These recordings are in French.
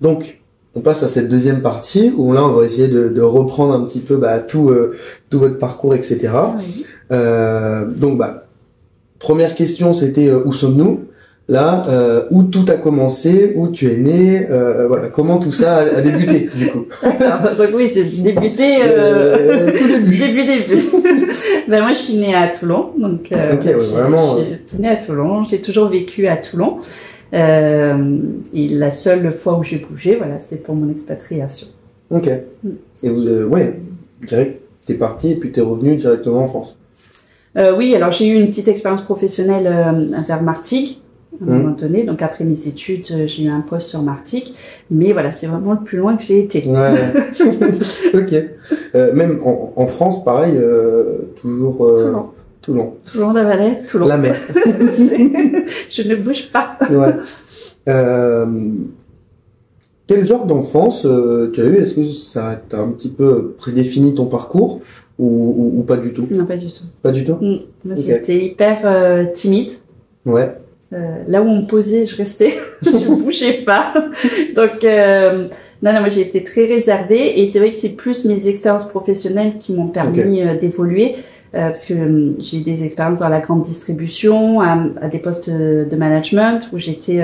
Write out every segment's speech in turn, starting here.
Donc, on passe à cette deuxième partie où là, on va essayer de reprendre un petit peu tout votre parcours, etc. Oui. Donc, première question, c'était où sommes-nous? Là, où tout a commencé, où tu es né, voilà, comment tout ça a débuté, du coup. D'accord, donc oui, c'est débuté... tout début. Début. Ben, moi, je suis née à Toulon, donc Ok, ouais, vraiment. Je suis née à Toulon, j'ai toujours vécu à Toulon. Et la seule fois où j'ai bougé, voilà, c'était pour mon expatriation. Ok. Et ouais, je dirais que t'es parti et puis t'es revenu directement en France. Oui, alors j'ai eu une petite expérience professionnelle vers Martigues, à un moment donné. Donc après mes études, j'ai eu un poste sur Martigues. Mais voilà, c'est vraiment le plus loin que j'ai été. Ouais. Ok. Même en France, pareil, toujours... Toulon. Toulon. Toulon la Valais, Toulon. La mer. Je ne bouge pas. Ouais. Quel genre d'enfance tu as eu? Est-ce que ça t'a un petit peu prédéfini ton parcours ou pas du tout? Non, pas du tout. Pas du tout? Moi, Ok. j'étais hyper timide. Ouais. Là où on me posait, je restais. Je ne bougeais pas. Donc, non, moi, j'ai été très réservée. Et c'est vrai que c'est plus mes expériences professionnelles qui m'ont permis d'évoluer. Parce que j'ai eu des expériences dans la grande distribution, à des postes de management, où j'étais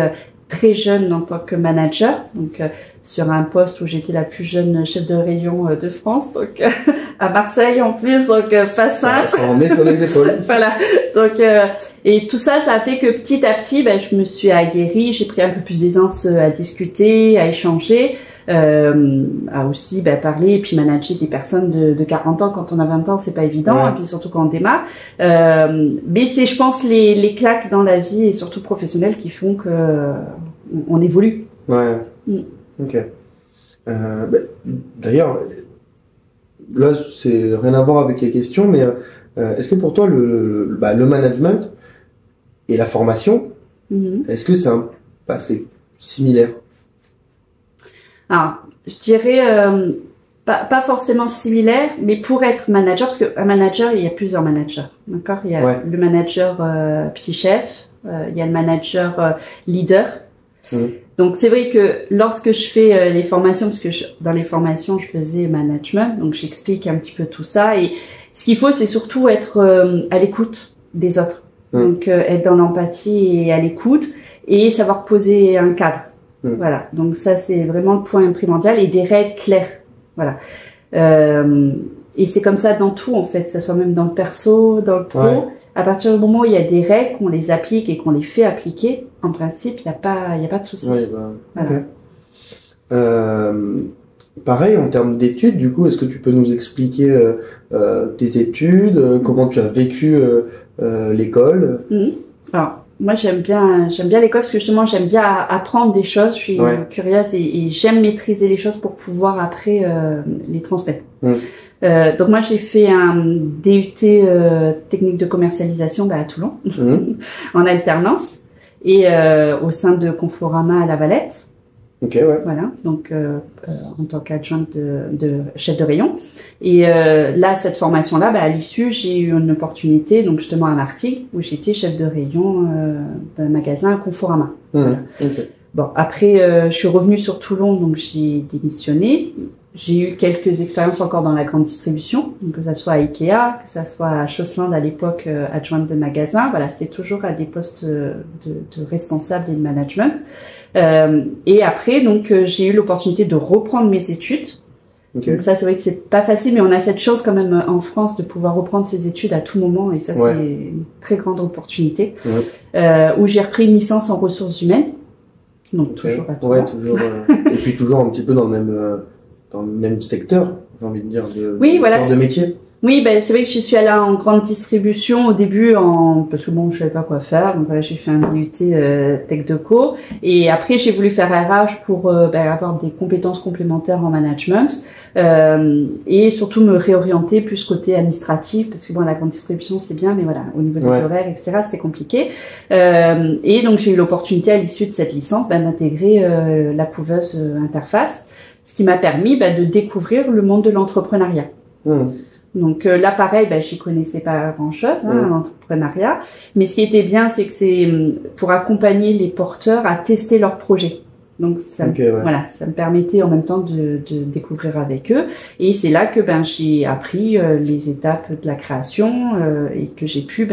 très jeune en tant que manager, donc sur un poste où j'étais la plus jeune chef de rayon de France, donc à Marseille en plus, donc pas simple. Ça en met sur les épaules. Voilà, donc et tout ça, ça a fait que petit à petit, je me suis aguerrie, j'ai pris un peu plus d'aisance à discuter, à échanger, à aussi parler et puis manager des personnes de 40 ans. Quand on a 20 ans, c'est pas évident, Ouais. et puis surtout quand on démarre. Mais c'est, je pense, les claques dans la vie et surtout professionnelles qui font que on évolue. Ouais. Ok. D'ailleurs, là, c'est rien à voir avec les questions, mais est-ce que pour toi, le management et la formation, est-ce que c'est similaire? Alors, je dirais pas forcément similaire, mais pour être manager, parce qu'un manager, il y a plusieurs managers, d'accord? Il y a le manager petit chef, il y a le manager leader. Donc c'est vrai que lorsque je fais les formations, parce que dans les formations je faisais management, donc j'explique un petit peu tout ça, et ce qu'il faut c'est surtout être à l'écoute des autres, donc être dans l'empathie et à l'écoute et savoir poser un cadre. Voilà, donc ça c'est vraiment le point primordial, et des règles claires. Voilà. Et c'est comme ça dans tout en fait, que ça soit même dans le perso, dans le pro. Ouais. À partir du moment où il y a des règles, qu'on les applique et qu'on les fait appliquer, en principe, il y a pas de souci. Ouais, voilà. Pareil, en termes d'études, du coup, est-ce que tu peux nous expliquer tes études, comment tu as vécu l'école? Alors, moi, j'aime bien l'école parce que justement, j'aime bien apprendre des choses. Je suis curieuse et j'aime maîtriser les choses pour pouvoir après les transmettre. Donc moi j'ai fait un DUT technique de commercialisation à Toulon en alternance et au sein de Conforama à La Valette. Ok, ouais. Voilà, donc en tant qu'adjointe de chef de rayon. Et là, cette formation-là, à l'issue, j'ai eu une opportunité, donc justement à Martigues, où j'étais chef de rayon d'un magasin à Conforama. Voilà. Bon, après, je suis revenue sur Toulon, donc j'ai démissionné. J'ai eu quelques expériences encore dans la grande distribution, donc que ça soit à Ikea, que ça soit à Chosseland à l'époque adjointe de magasin. Voilà, c'était toujours à des postes de responsable et de management. Et après, donc j'ai eu l'opportunité de reprendre mes études. Donc ça, c'est vrai que c'est pas facile, mais on a cette chance quand même en France de pouvoir reprendre ses études à tout moment, et ça c'est une très grande opportunité. Où j'ai repris une licence en ressources humaines. Donc toujours à Toulon. Ouais, toujours. Et puis toujours un petit peu dans le même secteur, j'ai envie de dire, de métier. Oui, c'est vrai que je suis allée en grande distribution au début parce que bon, je savais pas quoi faire. Donc voilà, j'ai fait un DUT Tech Deco, et après j'ai voulu faire RH pour avoir des compétences complémentaires en management et surtout me réorienter plus côté administratif, parce que bon, la grande distribution c'est bien, mais voilà, au niveau des horaires, etc., c'était compliqué. Et donc j'ai eu l'opportunité à l'issue de cette licence d'intégrer la couveuse interface, ce qui m'a permis de découvrir le monde de l'entrepreneuriat. Donc là, pareil, j'y connaissais pas grand-chose, l'entrepreneuriat. Mais ce qui était bien, c'est que c'est pour accompagner les porteurs à tester leurs projets. Donc voilà, ça me permettait en même temps de découvrir avec eux. Et c'est là que j'ai appris les étapes de la création et que j'ai pu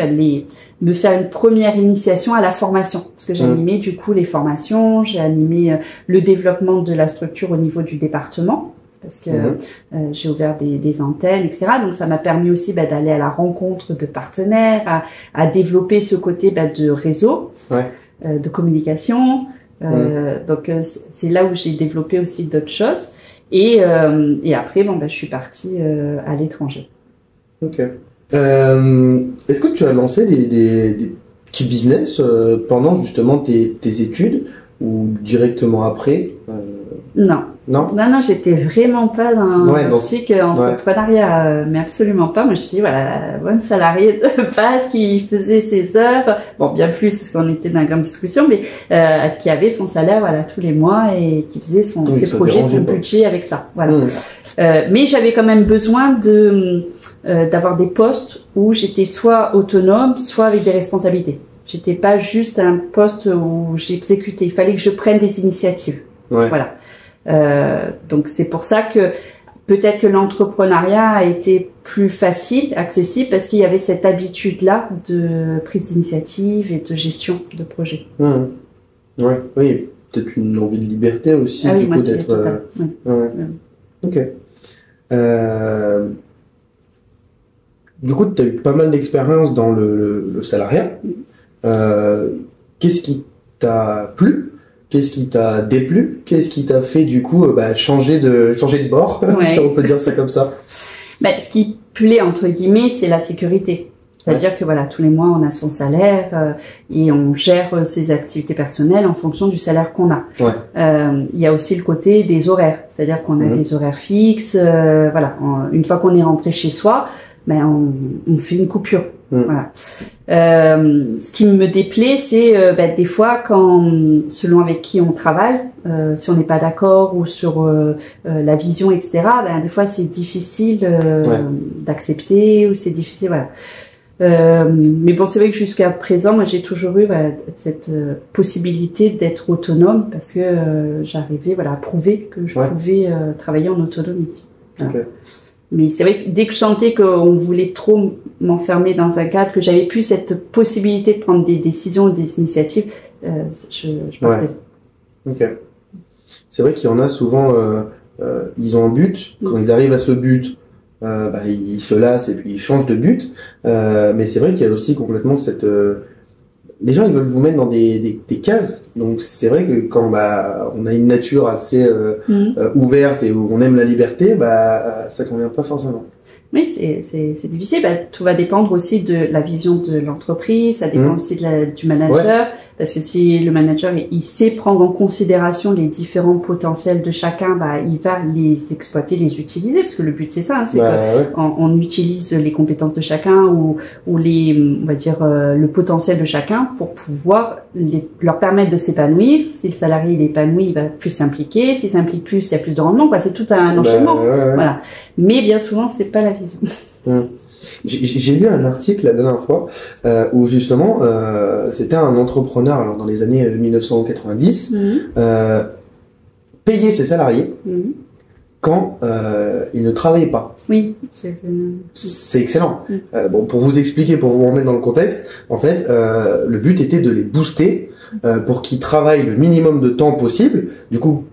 me faire une première initiation à la formation, parce que j'ai animé du coup les formations, j'ai animé le développement de la structure au niveau du département, parce que j'ai ouvert des antennes, etc. Donc ça m'a permis aussi d'aller à la rencontre de partenaires, à développer ce côté de réseau, de communication. Donc c'est là où j'ai développé aussi d'autres choses et après je suis partie à l'étranger. Ok. Est-ce que tu as lancé des petits business pendant justement tes études ou directement après? Non, j'étais vraiment pas dans l'optique entrepreneuriat, mais absolument pas. Moi, je dis la bonne salariée de base qui faisait ses heures, bien plus parce qu'on était dans la grande distribution, mais qui avait son salaire tous les mois et qui faisait ses projets, son budget avec ça. Mais j'avais quand même besoin d'avoir des postes où j'étais soit autonome, soit avec des responsabilités. J'étais pas juste un poste où j'exécutais. Il fallait que je prenne des initiatives. Voilà. Donc c'est pour ça que peut-être que l'entrepreneuriat a été plus facile, accessible, parce qu'il y avait cette habitude-là de prise d'initiative et de gestion de projet. Oui, peut-être une envie de liberté aussi, du coup, d'être... Ok. Du coup, tu as eu pas mal d'expérience dans le salariat. Qu'est-ce qui t'a plu? Qu'est-ce qui t'a déplu? Qu'est-ce qui t'a fait du coup changer de bord, si on peut dire ça comme ça? Ce qui plaît entre guillemets, c'est la sécurité. C'est-à-dire que tous les mois on a son salaire et on gère ses activités personnelles en fonction du salaire qu'on a. Il y a aussi le côté des horaires, c'est-à-dire qu'on a des horaires fixes. Une fois qu'on est rentré chez soi, on fait une coupure. Ce qui me déplaît, c'est des fois selon avec qui on travaille, si on n'est pas d'accord ou sur la vision, etc. Des fois c'est difficile d'accepter ou c'est difficile. Mais c'est vrai que jusqu'à présent, moi j'ai toujours eu cette possibilité d'être autonome parce que j'arrivais à prouver que je pouvais travailler en autonomie. Mais c'est vrai que dès que je sentais qu'on voulait trop m'enfermer dans un cadre, que j'avais plus cette possibilité de prendre des décisions, des initiatives, je partais. Ok. C'est vrai qu'il y en a souvent, ils ont un but. Quand ils arrivent à ce but, ils se lassent et puis ils changent de but. Mais c'est vrai qu'il y a aussi complètement cette... les gens, ils veulent vous mettre dans des cases. Donc c'est vrai que quand on a une nature assez ouverte et où on aime la liberté, ça convient pas forcément. Oui, c'est difficile. Tout va dépendre aussi de la vision de l'entreprise. Ça dépend aussi du manager, parce que si le manager il sait prendre en considération les différents potentiels de chacun, il va les exploiter, les utiliser, parce que le but c'est ça, c'est qu'on utilise les compétences de chacun ou on va dire le potentiel de chacun pour pouvoir leur permettre de s'épanouir. Si le salarié il est épanoui, il va plus s'impliquer. S'il s'implique plus, il y a plus de rendement. C'est tout un enchaînement. Voilà. Mais bien souvent, c'est pas la vision. J'ai lu un article la dernière fois où justement c'était un entrepreneur alors dans les années 1990 payer ses salariés quand il ne travaillait pas. Oui. C'est excellent. Pour vous expliquer, pour vous remettre dans le contexte, en fait, le but était de les booster pour qu'ils travaillent le minimum de temps possible. Du coup,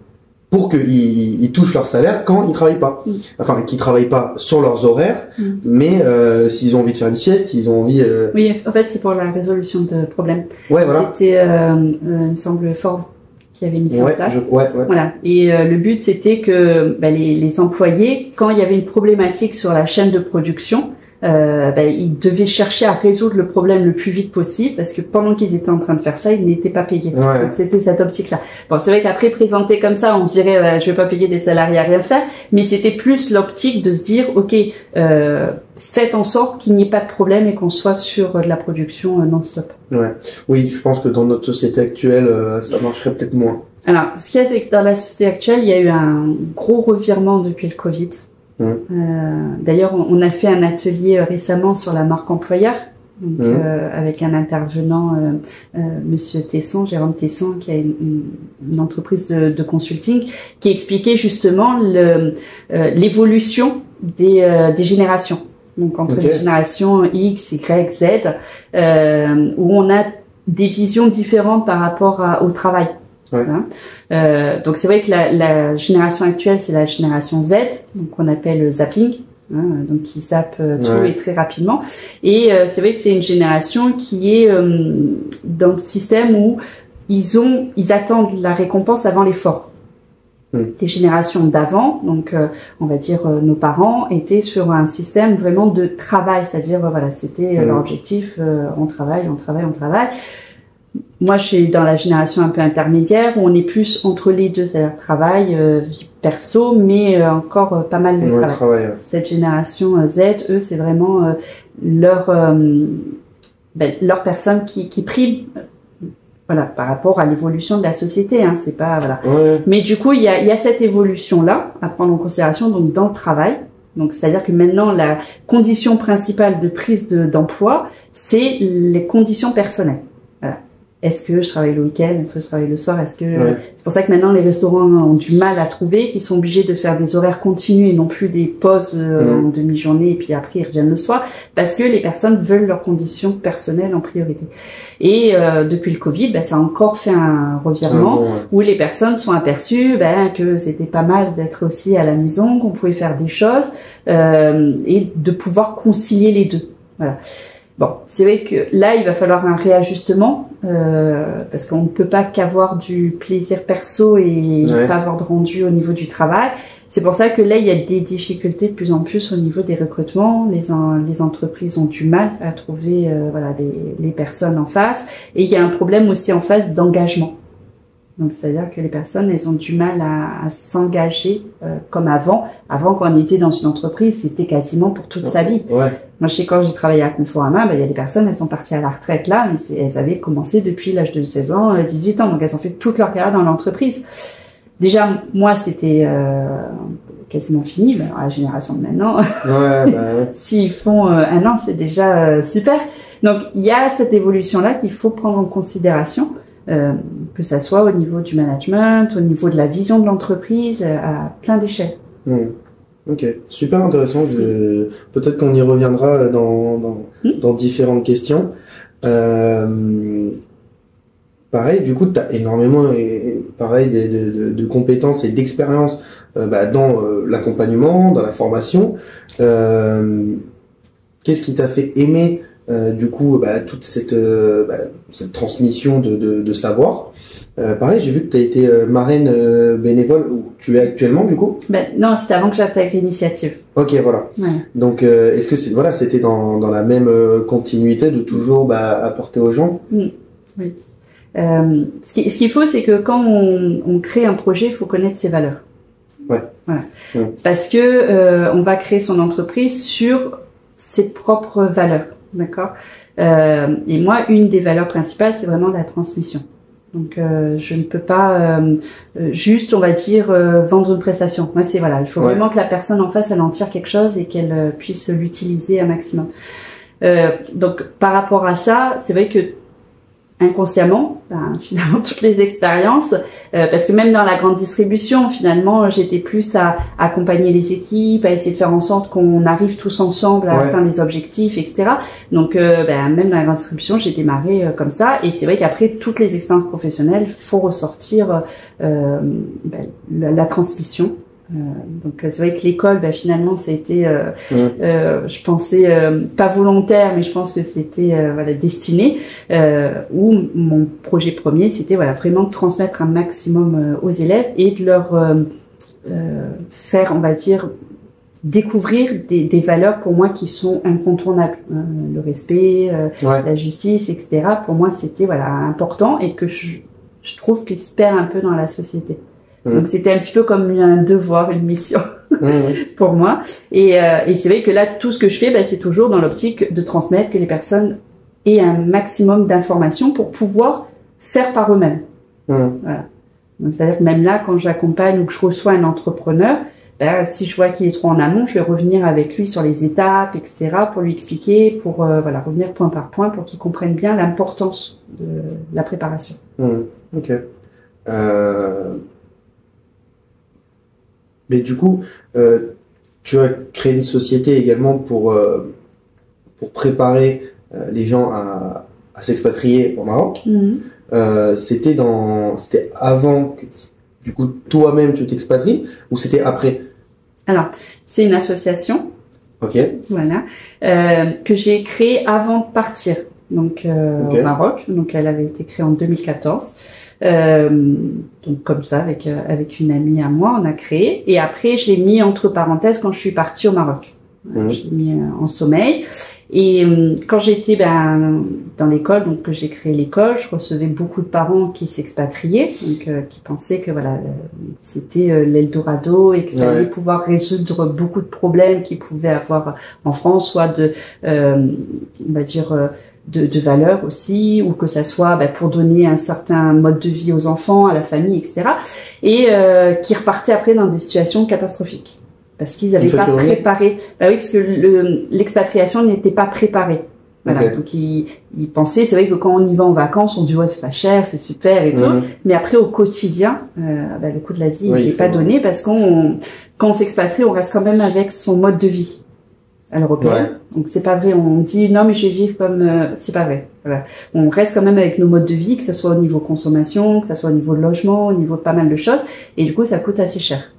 pour qu'ils touchent leur salaire quand ils travaillent pas. Enfin, qu'ils travaillent pas sur leurs horaires, mais s'ils ont envie de faire une sieste, s'ils ont envie... Oui, en fait, c'est pour la résolution de problèmes. C'était, il me semble, Ford qui avait mis ça en place. Voilà. Et le but, c'était que les employés, quand il y avait une problématique sur la chaîne de production, ils devaient chercher à résoudre le problème le plus vite possible parce que pendant qu'ils étaient en train de faire ça, ils n'étaient pas payés. Donc c'était cette optique-là. C'est vrai qu'après présenté comme ça, on se dirait je vais pas payer des salariés à rien faire, mais c'était plus l'optique de se dire ok, faites en sorte qu'il n'y ait pas de problème et qu'on soit sur de la production non-stop. Oui, je pense que dans notre société actuelle, ça marcherait peut-être moins. Alors, ce qu'il y a, c'est que dans la société actuelle, il y a eu un gros revirement depuis le Covid. D'ailleurs, on a fait un atelier récemment sur la marque employeur. donc, avec un intervenant, Monsieur Tesson, Jérôme Tesson, qui a une entreprise de consulting, qui expliquait justement l'évolution des générations. Donc entre les générations X, Y, Z, où on a des visions différentes par rapport au travail. Ouais. Donc c'est vrai que la génération actuelle, c'est la génération Z, donc on appelle zapping, donc qui zappe tout et très rapidement. Et c'est vrai que c'est une génération qui est dans le système où ils attendent la récompense avant l'effort. Les générations d'avant, donc on va dire nos parents, étaient sur un système vraiment de travail, c'est-à-dire voilà, c'était leur objectif, on travaille. Moi, je suis dans la génération un peu intermédiaire où on est plus entre les deux, c'est-à-dire travail, vie perso, mais encore pas mal de travail. Cette génération Z, eux, c'est vraiment leur personne qui prime. Voilà, par rapport à l'évolution de la société, hein, c'est pas voilà. Mais du coup, il y a cette évolution-là à prendre en considération donc dans le travail. Donc, c'est-à-dire que maintenant, la condition principale de prise d'emploi, c'est les conditions personnelles. Voilà. Est-ce que je travaille le week-end? Est-ce que je travaille le soir? C'est pour ça que maintenant les restaurants ont du mal à trouver, qu'ils sont obligés de faire des horaires continus et non plus des pauses en demi-journée et puis après ils reviennent le soir, parce que les personnes veulent leurs conditions personnelles en priorité. Et depuis le Covid, ça a encore fait un revirement où les personnes sont aperçues que c'était pas mal d'être aussi à la maison, qu'on pouvait faire des choses et de pouvoir concilier les deux. Voilà. Bon, c'est vrai que là, il va falloir un réajustement parce qu'on ne peut pas qu'avoir du plaisir perso et pas avoir de rendu au niveau du travail. C'est pour ça que là, il y a des difficultés de plus en plus au niveau des recrutements. Les entreprises ont du mal à trouver les personnes en face. Et il y a un problème aussi en face d'engagement. Donc, c'est-à-dire que les personnes, elles ont du mal à s'engager comme avant. Avant, quand on était dans une entreprise, c'était quasiment pour toute sa vie. Moi, je sais, quand j'ai travaillé à Conforama, il y a des personnes, elles sont parties à la retraite là, mais elles avaient commencé depuis l'âge de 16 ans, 18 ans. Donc, elles ont fait toute leur carrière dans l'entreprise. Déjà, moi, c'était quasiment fini. La génération de maintenant, s'ils font un an, c'est déjà super. Donc, il y a cette évolution-là qu'il faut prendre en considération. Que ça soit au niveau du management, au niveau de la vision de l'entreprise, à plein d'échelles. Ok, super intéressant. Peut-être qu'on y reviendra dans différentes questions. Pareil, du coup, tu as énormément de compétences et d'expérience dans l'accompagnement, dans la formation. Qu'est-ce qui t'a fait aimer du coup toute cette transmission de savoir? Pareil, j'ai vu que tu as été marraine bénévole, où tu es actuellement du coup? Non, c'était avant que j'intègre l'initiative. Ok, voilà. Donc est-ce que c'était dans la même continuité de toujours apporter aux gens? Oui. Ce qu'il faut, c'est que quand on crée un projet, il faut connaître ses valeurs. Parce que on va créer son entreprise sur ses propres valeurs. D'accord. Et moi, une des valeurs principales, c'est vraiment la transmission. Donc, je ne peux pas juste, on va dire, vendre une prestation. Moi, il faut vraiment que la personne en face, elle en tire quelque chose et qu'elle puisse l'utiliser un maximum. Donc, par rapport à ça, c'est vrai que inconsciemment, finalement, toutes les expériences, parce que même dans la grande distribution, finalement, j'étais plus à accompagner les équipes, à essayer de faire en sorte qu'on arrive tous ensemble à atteindre les objectifs, etc. Donc, même dans la grande distribution, j'ai démarré comme ça. Et c'est vrai qu'après, toutes les expériences professionnelles, faut ressortir la transmission. Donc c'est vrai que l'école, finalement, ça a été, je pensais pas volontaire, mais je pense que c'était destiné. Où mon projet premier, c'était vraiment de transmettre un maximum aux élèves et de leur faire, on va dire, découvrir des valeurs pour moi qui sont incontournables. Le respect, la justice, etc. Pour moi, c'était important et que je trouve qu'il se perd un peu dans la société. Donc c'était un petit peu comme un devoir, une mission pour moi. Et c'est vrai que là, tout ce que je fais, c'est toujours dans l'optique de transmettre, que les personnes aient un maximum d'informations pour pouvoir faire par eux-mêmes. Voilà. Donc c'est-à-dire que même là, quand j'accompagne ou que je reçois un entrepreneur, ben, si je vois qu'il est trop en amont, je vais revenir avec lui sur les étapes, etc., pour lui expliquer, pour voilà, revenir point par point pour qu'il comprenne bien l'importance de la préparation. Ok. Mais du coup, tu as créé une société également pour préparer les gens à s'expatrier au Maroc. C'était avant que du coup toi-même tu t'expatries ou c'était après? Alors, c'est une association. Ok. Voilà, que j'ai créée avant de partir. Donc au Maroc. Donc elle avait été créée en 2014. Donc comme ça avec une amie à moi, on a créé. Et après je l'ai mis entre parenthèses quand je suis partie au Maroc. Je l'ai mis en sommeil. Et quand j'étais dans l'école, donc que j'ai créé l'école, je recevais beaucoup de parents qui s'expatriaient, donc qui pensaient que voilà c'était l'Eldorado et que ça allait pouvoir résoudre beaucoup de problèmes qu'ils pouvaient avoir en France, soit on va dire de valeur aussi, ou que ça soit pour donner un certain mode de vie aux enfants, à la famille, etc. Et qui repartaient après dans des situations catastrophiques. Parce qu'ils n'avaient pas préparé. Bah oui, parce que l'expatriation n'était pas préparée. Voilà. Donc ils pensaient, c'est vrai que quand on y va en vacances, on dit ouais c'est pas cher, c'est super et tout. Mais après au quotidien, le coût de la vie n'est pas donné parce quand on s'expatrie, on reste quand même avec son mode de vie à l'européenne. Donc c'est pas vrai. On dit non mais je vais vivre comme c'est pas vrai. Voilà. On reste quand même avec nos modes de vie, que ce soit au niveau consommation, que ce soit au niveau de logement, au niveau de pas mal de choses. Et du coup ça coûte assez cher.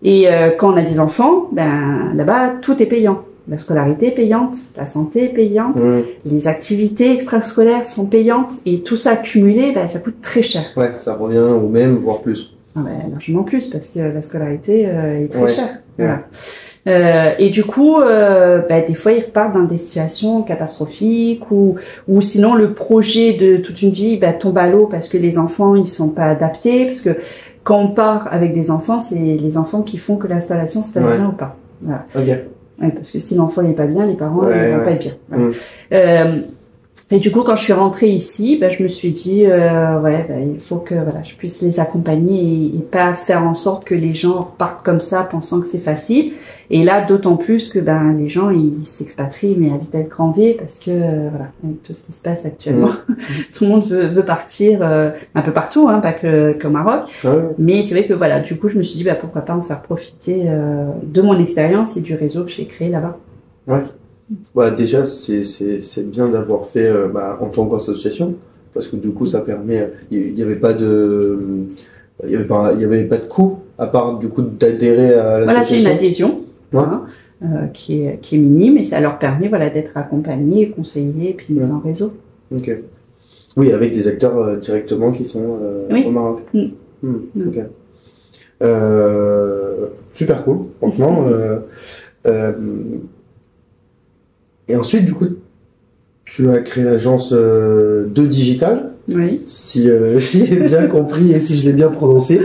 Et quand on a des enfants, là-bas, tout est payant. La scolarité est payante, la santé est payante, les activités extrascolaires sont payantes, et tout ça accumulé, ça coûte très cher. Ouais, ça revient au même, voire plus. Ah largement plus, parce que la scolarité est très chère. Voilà. Et du coup, des fois, ils repartent dans des situations catastrophiques, ou sinon le projet de toute une vie tombe à l'eau parce que les enfants ils sont pas adaptés, parce que quand on part avec des enfants, c'est les enfants qui font que l'installation se passe bien ou pas. Voilà. Parce que si l'enfant n'est pas bien, les parents ne vont pas être bien. Voilà. Et du coup, quand je suis rentrée ici, je me suis dit, il faut que je puisse les accompagner et pas faire en sorte que les gens partent comme ça, pensant que c'est facile. Et là, d'autant plus que les gens ils s'expatrient, mais à vitesse grand V, parce que avec tout ce qui se passe actuellement, tout le monde veut partir un peu partout, pas qu'au Maroc. Mais c'est vrai que du coup, je me suis dit, pourquoi pas en faire profiter de mon expérience et du réseau que j'ai créé là-bas. Déjà, c'est bien d'avoir fait en tant qu'association, parce que du coup, ça permet. Il n'y avait pas de coût à part du coup d'adhérer à l'association. Voilà, c'est une adhésion qui est minime, et ça leur permet d'être accompagnés, conseillés, et puis mis en réseau. Ok. Oui, avec des acteurs directement qui sont au Maroc. Ok. Super cool, franchement. Et ensuite, du coup, tu as créé l'agence de digital. Oui. Si j'ai bien compris et si je l'ai bien prononcé.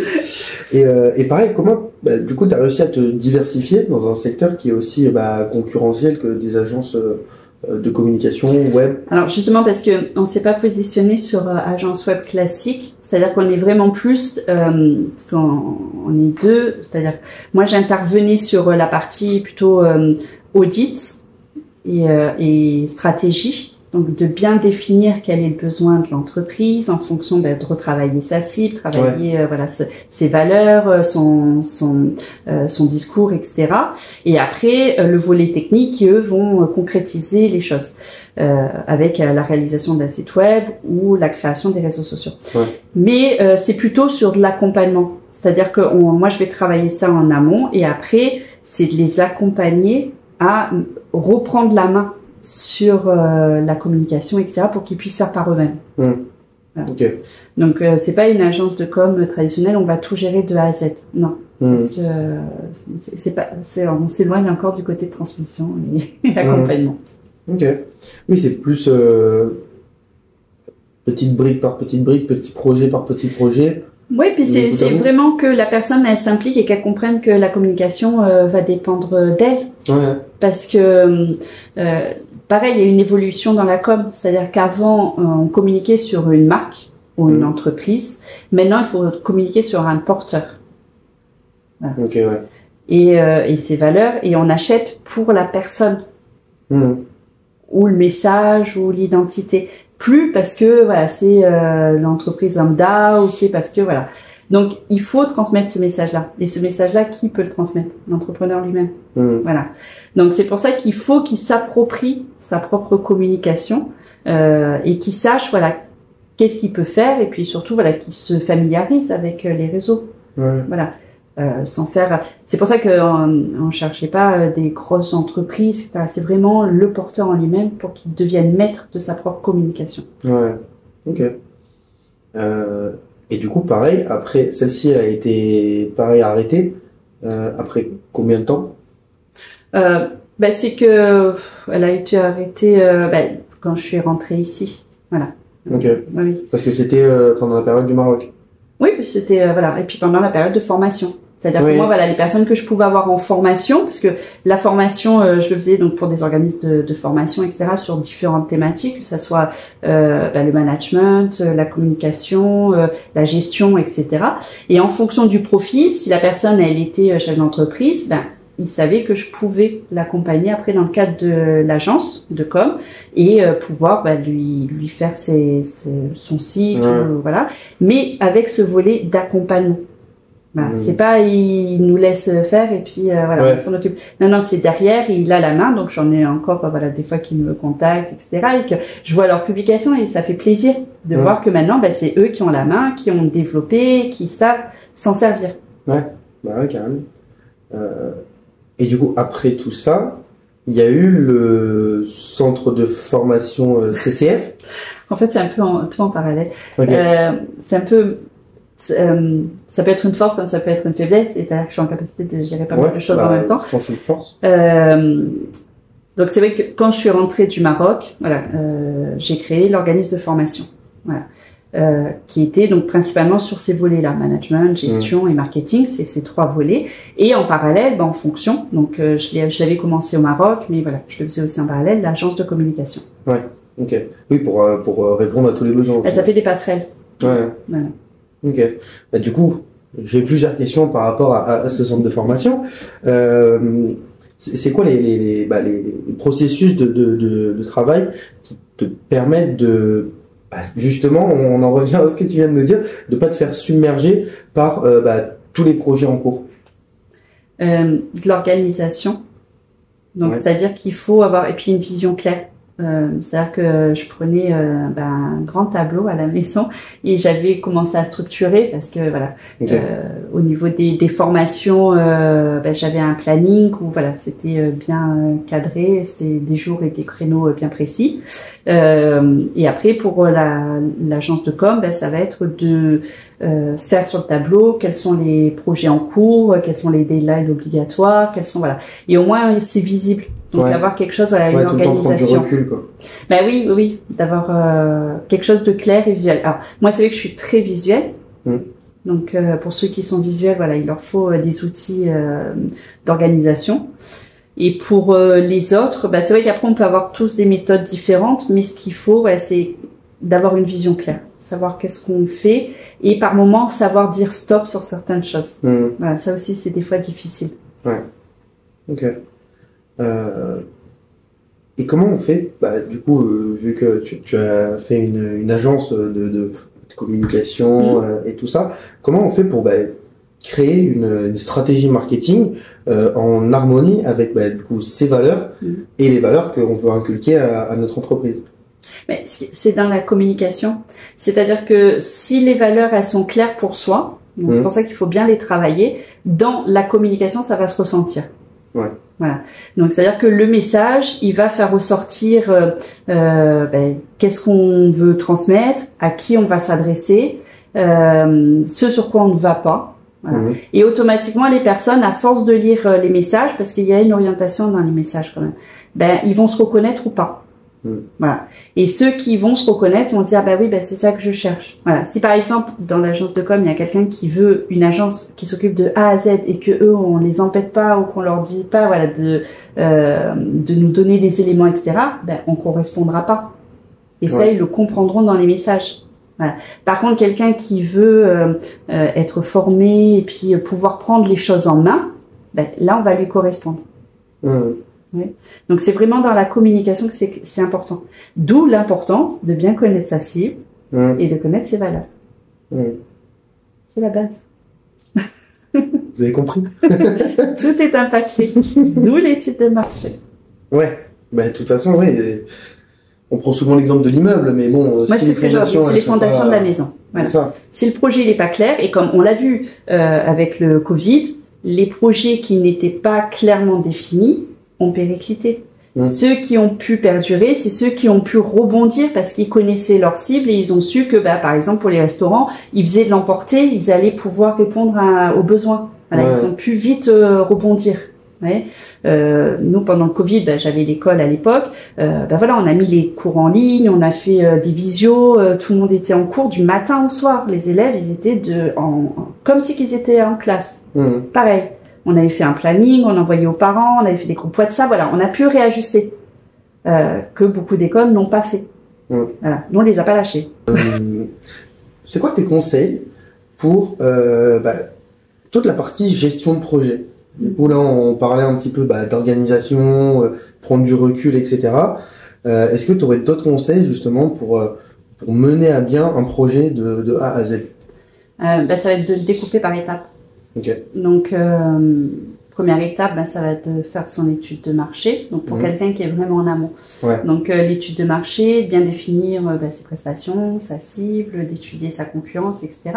Et pareil, comment, du coup, tu as réussi à te diversifier dans un secteur qui est aussi concurrentiel que des agences de communication web? Alors, justement, parce qu'on ne s'est pas positionné sur agence web classique. C'est-à-dire qu'on est vraiment plus, parce qu'on est deux. C'est-à-dire, moi, j'intervenais sur la partie plutôt audit et stratégie, donc de bien définir quel est le besoin de l'entreprise en fonction de retravailler sa cible, travailler ses valeurs, son discours, etc. Et après le volet technique qui eux vont concrétiser les choses avec la réalisation d'un site web ou la création des réseaux sociaux. Mais c'est plutôt sur de l'accompagnement, c'est-à-dire que moi je vais travailler ça en amont et après c'est de les accompagner à reprendre la main sur la communication, etc., pour qu'ils puissent faire par eux-mêmes. Voilà. Donc c'est pas une agence de com traditionnelle, on va tout gérer de A à Z. Non, parce que on s'éloigne encore du côté de transmission et accompagnement. Oui, c'est plus petite brique par petite brique, petit projet par petit projet. Oui, puis c'est vraiment que la personne elle s'implique et qu'elle comprenne que la communication va dépendre d'elle. Parce que pareil, il y a une évolution dans la com, c'est-à-dire qu'avant on communiquait sur une marque ou une entreprise, maintenant il faut communiquer sur un porteur. et ses valeurs, et on achète pour la personne ou le message ou l'identité. Plus parce que voilà, c'est l'entreprise lambda, ou c'est parce que voilà. Donc il faut transmettre ce message-là. Et ce message-là, qui peut le transmettre? L'entrepreneur lui-même. Voilà. Donc c'est pour ça qu'il faut qu'il s'approprie sa propre communication et qu'il sache voilà qu'est-ce qu'il peut faire, et puis surtout voilà qu'il se familiarise avec les réseaux. Voilà. Sans faire. C'est pour ça qu'on cherchait pas des grosses entreprises, etc. C'est vraiment le porteur en lui-même pour qu'il devienne maître de sa propre communication. Ok. Et du coup, pareil, après, celle-ci a été pareil arrêtée. Après combien de temps? C'est que elle a été arrêtée quand je suis rentrée ici. Voilà. Ok. Oui. Parce que c'était pendant la période du Maroc. Oui, c'était voilà, et puis pendant la période de formation. C'est-à-dire que moi, voilà, les personnes que je pouvais avoir en formation, parce que la formation, je le faisais donc pour des organismes de formation, etc., sur différentes thématiques, que ça soit le management, la communication, la gestion, etc. Et en fonction du profil, si la personne elle était chef d'entreprise, il savait que je pouvais l'accompagner après dans le cadre de l'agence de com et pouvoir lui faire son site, voilà, mais avec ce volet d'accompagnement. Voilà. C'est pas il nous laisse faire et puis voilà, on s'en occupe. Non, c'est derrière, il a la main, donc j'en ai encore voilà des fois qu'ils me contactent, etc. et que je vois leurs publications et ça fait plaisir de voir que maintenant c'est eux qui ont la main, qui ont développé, qui savent s'en servir. Ouais, carrément. Et du coup, après tout ça, il y a eu le centre de formation CCF. En fait, c'est un peu tout en parallèle. C'est un peu ça peut être une force comme ça peut être une faiblesse, et je suis en capacité de gérer pas mal de choses en même temps. Je pense que c'est une force. Donc c'est vrai que quand je suis rentrée du Maroc, voilà, j'ai créé l'organisme de formation, voilà, qui était donc principalement sur ces volets-là, management, gestion et marketing, c'est ces trois volets. Et en parallèle, en fonction, donc je l'avais commencé au Maroc, mais voilà, je le faisais aussi en parallèle, l'agence de communication. Ouais, ok. Oui, pour répondre à tous les besoins. Ça fait des passerelles. Ouais. Voilà. Ok. Du coup, j'ai plusieurs questions par rapport à ce centre de formation. C'est quoi les processus de travail qui te permettent de justement, on en revient à ce que tu viens de nous dire, de pas te faire submerger par tous les projets en cours? De l'organisation. Donc c'est-à-dire qu'il faut avoir et puis une vision claire. C'est-à-dire que je prenais un grand tableau à la maison et j'avais commencé à structurer parce que voilà, au niveau des formations, j'avais un planning où voilà, c'était bien cadré, c'était des jours et des créneaux bien précis. Et après pour l'agence de com, ça va être de faire sur le tableau quels sont les projets en cours, quels sont les deadlines obligatoires, quels sont voilà, et au moins c'est visible. Donc d'avoir quelque chose, voilà, une organisation. Du recul, quoi. Oui, d'avoir quelque chose de clair et visuel. Alors moi c'est vrai que je suis très visuelle, donc pour ceux qui sont visuels, voilà, il leur faut des outils d'organisation. Et pour les autres, c'est vrai qu'après on peut avoir tous des méthodes différentes, mais ce qu'il faut, c'est d'avoir une vision claire, savoir qu'est-ce qu'on fait et par moment savoir dire stop sur certaines choses. Voilà, ça aussi c'est des fois difficile. Ouais. Ok. Et comment on fait, du coup, vu que tu as fait une agence de communication et tout ça, comment on fait pour créer une stratégie marketing en harmonie avec du coup ces valeurs et les valeurs qu'on veut inculquer à notre entreprise? Mais c'est dans la communication, c'est-à-dire que si les valeurs elles sont claires pour soi, donc c'est pour ça qu'il faut bien les travailler. Dans la communication, ça va se ressentir. Ouais. Voilà. Donc c'est-à-dire que le message, il va faire ressortir qu'est-ce qu'on veut transmettre, à qui on va s'adresser, ce sur quoi on ne va pas. Voilà. Et automatiquement, les personnes, à force de lire les messages, parce qu'il y a une orientation dans les messages quand même, ils vont se reconnaître ou pas. Voilà. Et ceux qui vont se reconnaître vont dire c'est ça que je cherche. Voilà. Si par exemple dans l'agence de com il y a quelqu'un qui veut une agence qui s'occupe de A à Z et que eux on les embête pas ou qu'on leur dit pas de nous donner les éléments etc. On correspondra pas. Et ça ils le comprendront dans les messages. Voilà. Par contre quelqu'un qui veut être formé et puis pouvoir prendre les choses en main. ben, là, on va lui correspondre. Oui. Donc, c'est vraiment dans la communication que c'est important. D'où l'importance de bien connaître sa cible et de connaître ses valeurs. C'est la base. Vous avez compris? Tout est impacté. D'où l'étude de marché. Ouais. Ben, de toute façon, oui. On prend souvent l'exemple de l'immeuble, mais bon, moi, c'est ce que j'ai envie, c'est les fondations de la maison. Voilà. Ça. Si le projet n'est pas clair, et comme on l'a vu avec le Covid, les projets qui n'étaient pas clairement définis ont périclité. Ceux qui ont pu perdurer, c'est ceux qui ont pu rebondir parce qu'ils connaissaient leur cible et ils ont su que, bah, par exemple, pour les restaurants, ils faisaient de l'emporter, ils allaient pouvoir répondre aux besoins. Voilà, ils ont pu vite rebondir. Ouais. Nous, pendant le Covid, bah, j'avais l'école à l'époque. Bah voilà, on a mis les cours en ligne, on a fait des visios. Tout le monde était en cours du matin au soir. Les élèves, ils étaient comme si qu'ils étaient en classe. Pareil. On avait fait un planning, on envoyait aux parents, on avait fait des groupes WhatsApp. Voilà, on a pu réajuster. Que beaucoup d'écoles n'ont pas fait. Voilà, nous on les a pas lâchés. C'est quoi tes conseils pour toute la partie gestion de projet? Du coup, là, on parlait un petit peu d'organisation, prendre du recul, etc. Est-ce que tu aurais d'autres conseils, justement, pour mener à bien un projet de A à Z? Ça va être de le découper par étapes. Donc, première étape, ça va être de faire son étude de marché. Donc, pour quelqu'un qui est vraiment en amont. Donc, l'étude de marché, bien définir ses prestations, sa cible, d'étudier sa concurrence, etc.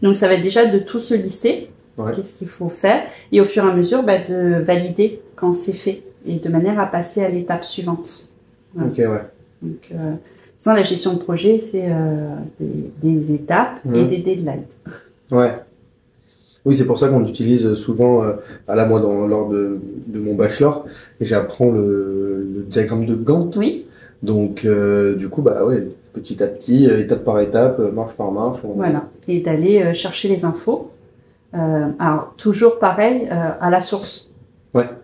Donc, ça va être déjà de tout se lister. Qu'est-ce qu'il faut faire, et au fur et à mesure de valider quand c'est fait et de manière à passer à l'étape suivante. Voilà. Donc, sans la gestion de projet, c'est des étapes et des deadlines. Oui, c'est pour ça qu'on utilise souvent, moi lors de mon bachelor, j'apprends le diagramme de Gantt. Donc du coup petit à petit, étape par étape, marche par marche. Voilà, et d'aller chercher les infos. Alors, toujours pareil, à la source. Voilà.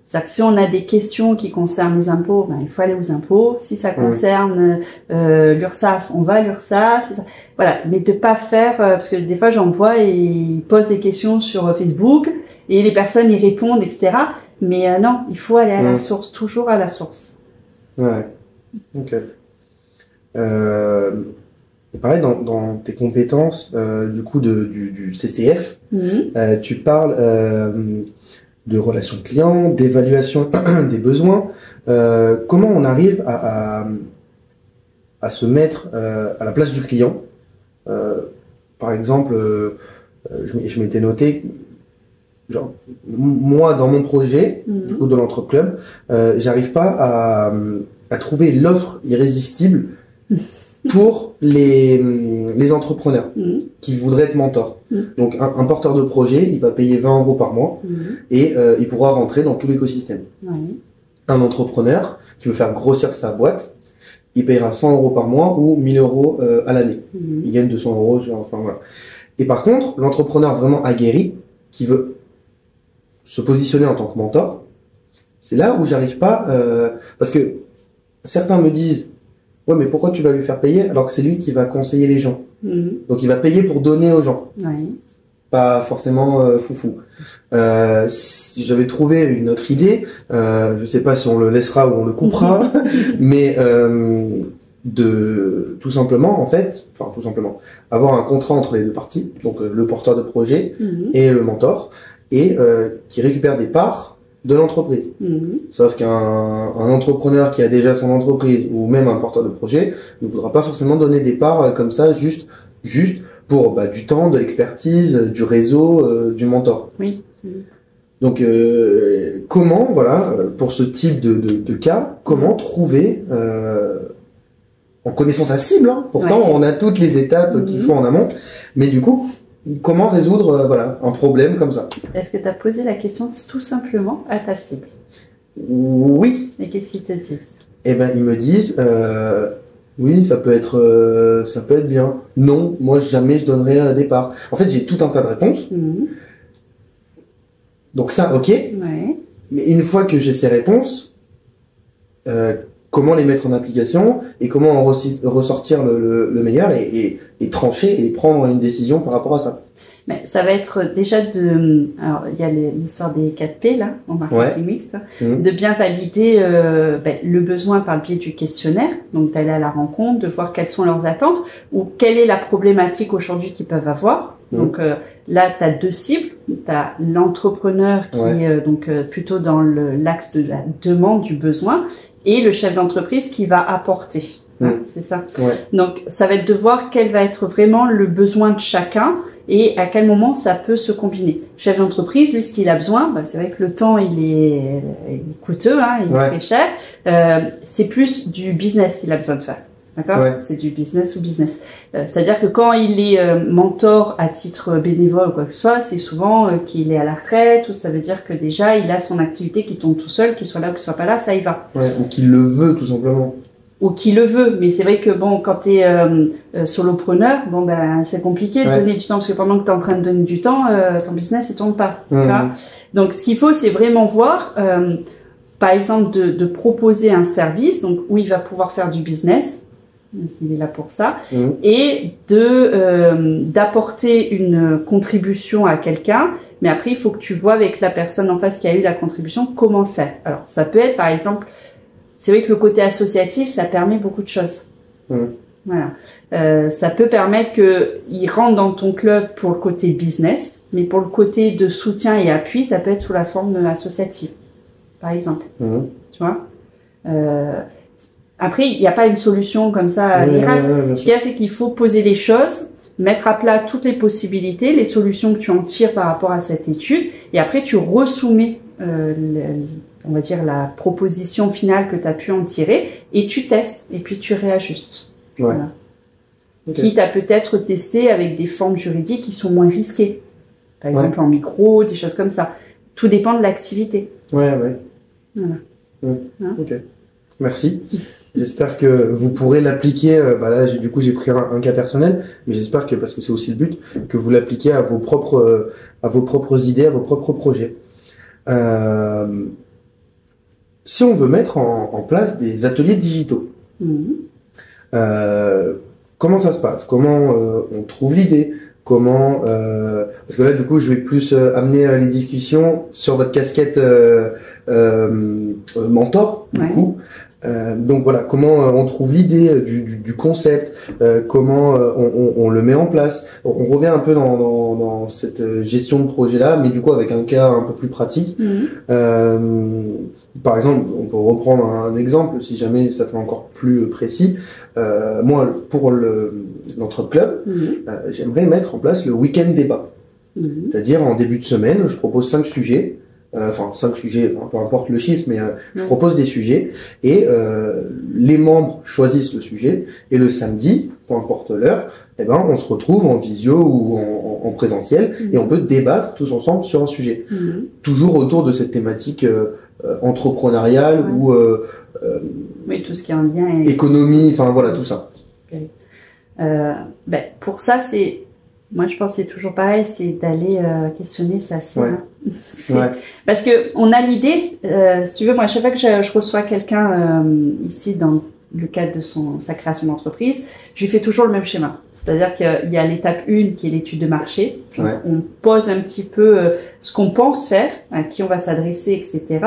C'est-à-dire que si on a des questions qui concernent les impôts, il faut aller aux impôts. Si ça concerne l'URSSAF, on va à l'URSSAF. Voilà. Mais de pas faire, parce que des fois j'en vois et ils posent des questions sur Facebook et les personnes y répondent, etc. Mais non, il faut aller à la source, toujours à la source. Ok. Et pareil, dans tes compétences, du coup, du CCF, tu parles de relations clients, d'évaluation des besoins. Comment on arrive à se mettre à la place du client? Par exemple, je m'étais noté, genre, moi, dans mon projet, du coup, de l'Entrepreneur Club, j'arrive pas à trouver l'offre irrésistible pour les entrepreneurs qui voudraient être mentors. Donc un porteur de projet, il va payer 20 € par mois et il pourra rentrer dans tout l'écosystème. Un entrepreneur qui veut faire grossir sa boîte, il payera 100 € par mois ou 1000 € à l'année. Il gagne 200 €, enfin voilà. Et par contre, l'entrepreneur vraiment aguerri qui veut se positionner en tant que mentor, c'est là où j'arrive pas, parce que certains me disent ouais, mais pourquoi tu vas lui faire payer alors que c'est lui qui va conseiller les gens? Donc il va payer pour donner aux gens. Pas forcément foufou. Si j'avais trouvé une autre idée, je sais pas si on le laissera ou on le coupera, mais de tout simplement avoir un contrat entre les deux parties, donc le porteur de projet et le mentor, et qui récupère des parts de l'entreprise. Sauf qu'un entrepreneur qui a déjà son entreprise ou même un porteur de projet ne voudra pas forcément donner des parts comme ça juste pour du temps, de l'expertise, du réseau, du mentor. Donc comment pour ce type de cas, comment trouver en connaissant sa cible, pourtant on a toutes les étapes qu'il faut en amont, mais du coup comment résoudre un problème comme ça? Est-ce que tu as posé la question tout simplement à ta cible? Oui. Et qu'est-ce qu'ils te disent? Eh ben ils me disent oui, ça peut être bien. Non, moi jamais je donnerai un départ. En fait, j'ai tout un tas de réponses. Donc ça, ok. Mais une fois que j'ai ces réponses, comment les mettre en application et comment en ressortir le meilleur et trancher et prendre une décision par rapport à ça. Mais ça va être déjà alors il y a l'histoire des 4P là, en marketing mixte, de bien valider le besoin par le biais du questionnaire, donc d'aller à la rencontre, de voir quelles sont leurs attentes ou quelle est la problématique aujourd'hui qu'ils peuvent avoir. Donc là, tu as 2 cibles. Tu as l'entrepreneur qui est plutôt dans l'axe de la demande, du besoin, et le chef d'entreprise qui va apporter. C'est ça. Donc, ça va être de voir quel va être vraiment le besoin de chacun et à quel moment ça peut se combiner. Chef d'entreprise, lui, ce qu'il a besoin, c'est vrai que le temps, il est coûteux, il est très cher. C'est plus du business qu'il a besoin de faire. D'accord? C'est du business ou business. C'est-à-dire que quand il est mentor à titre bénévole ou quoi que ce soit, c'est souvent qu'il est à la retraite, ou ça veut dire que déjà il a son activité qui tombe tout seul, qu'il soit là ou qu'il soit pas là, ça y va. Ou qu'il le veut tout simplement. Ou qui le veut, mais c'est vrai que quand t'es solopreneur, c'est compliqué de donner du temps, parce que pendant que t'es en train de donner du temps, ton business il tourne pas. Donc ce qu'il faut, c'est vraiment voir, par exemple, de proposer un service, donc où il va pouvoir faire du business. Il est là pour ça, et d'apporter une contribution à quelqu'un, mais après il faut que tu vois avec la personne en face qui a eu la contribution comment le faire. Alors ça peut être par exemple, c'est vrai que le côté associatif ça permet beaucoup de choses. Voilà, ça peut permettre que il rentre dans ton club pour le côté business, mais pour le côté de soutien et appui, ça peut être sous la forme associative, par exemple. Tu vois. Après, il n'y a pas une solution comme ça miracle. Ce qu'il y a, c'est qu'il faut poser les choses, mettre à plat toutes les possibilités, les solutions que tu en tires par rapport à cette étude, et après tu resoumets, on va dire, la proposition finale que tu as pu en tirer, et tu testes, et puis tu réajustes. Voilà. Quitte à peut-être tester avec des formes juridiques qui sont moins risquées. Par exemple en micro, des choses comme ça. Tout dépend de l'activité. Voilà. Ok. Merci. J'espère que vous pourrez l'appliquer. Là, du coup, j'ai pris un cas personnel, mais j'espère que, parce que c'est aussi le but, que vous l'appliquez à vos propres idées, à vos propres projets. Si on veut mettre en place des ateliers digitaux, comment ça se passe? Comment on trouve l'idée? Comment parce que là, du coup, je vais plus amener les discussions sur votre casquette mentor, du coup. Donc voilà, comment on trouve l'idée du concept, comment on le met en place. On revient un peu dans cette gestion de projet-là, mais du coup avec un cas un peu plus pratique. Par exemple, on peut reprendre un exemple, si jamais ça fait encore plus précis. Moi, pour l'Entrepreneur Club, j'aimerais mettre en place le week-end débat. C'est-à-dire, en début de semaine, je propose 5 sujets. 5 sujets, peu importe le chiffre, mais je propose des sujets et les membres choisissent le sujet, et le samedi, peu importe l'heure, on se retrouve en visio ou en présentiel et on peut débattre tous ensemble sur un sujet. Toujours autour de cette thématique entrepreneuriale ou tout ce qui est en lien économie, voilà, tout ça. Pour ça, moi je pense que c'est toujours pareil, c'est d'aller questionner sa cible. Parce que on a l'idée, si tu veux, moi à chaque fois que je reçois quelqu'un ici dans le cadre de sa création d'entreprise, je lui fais toujours le même schéma. C'est-à-dire qu'il y a l'étape 1 qui est l'étude de marché. On pose un petit peu ce qu'on pense faire, à qui on va s'adresser, etc.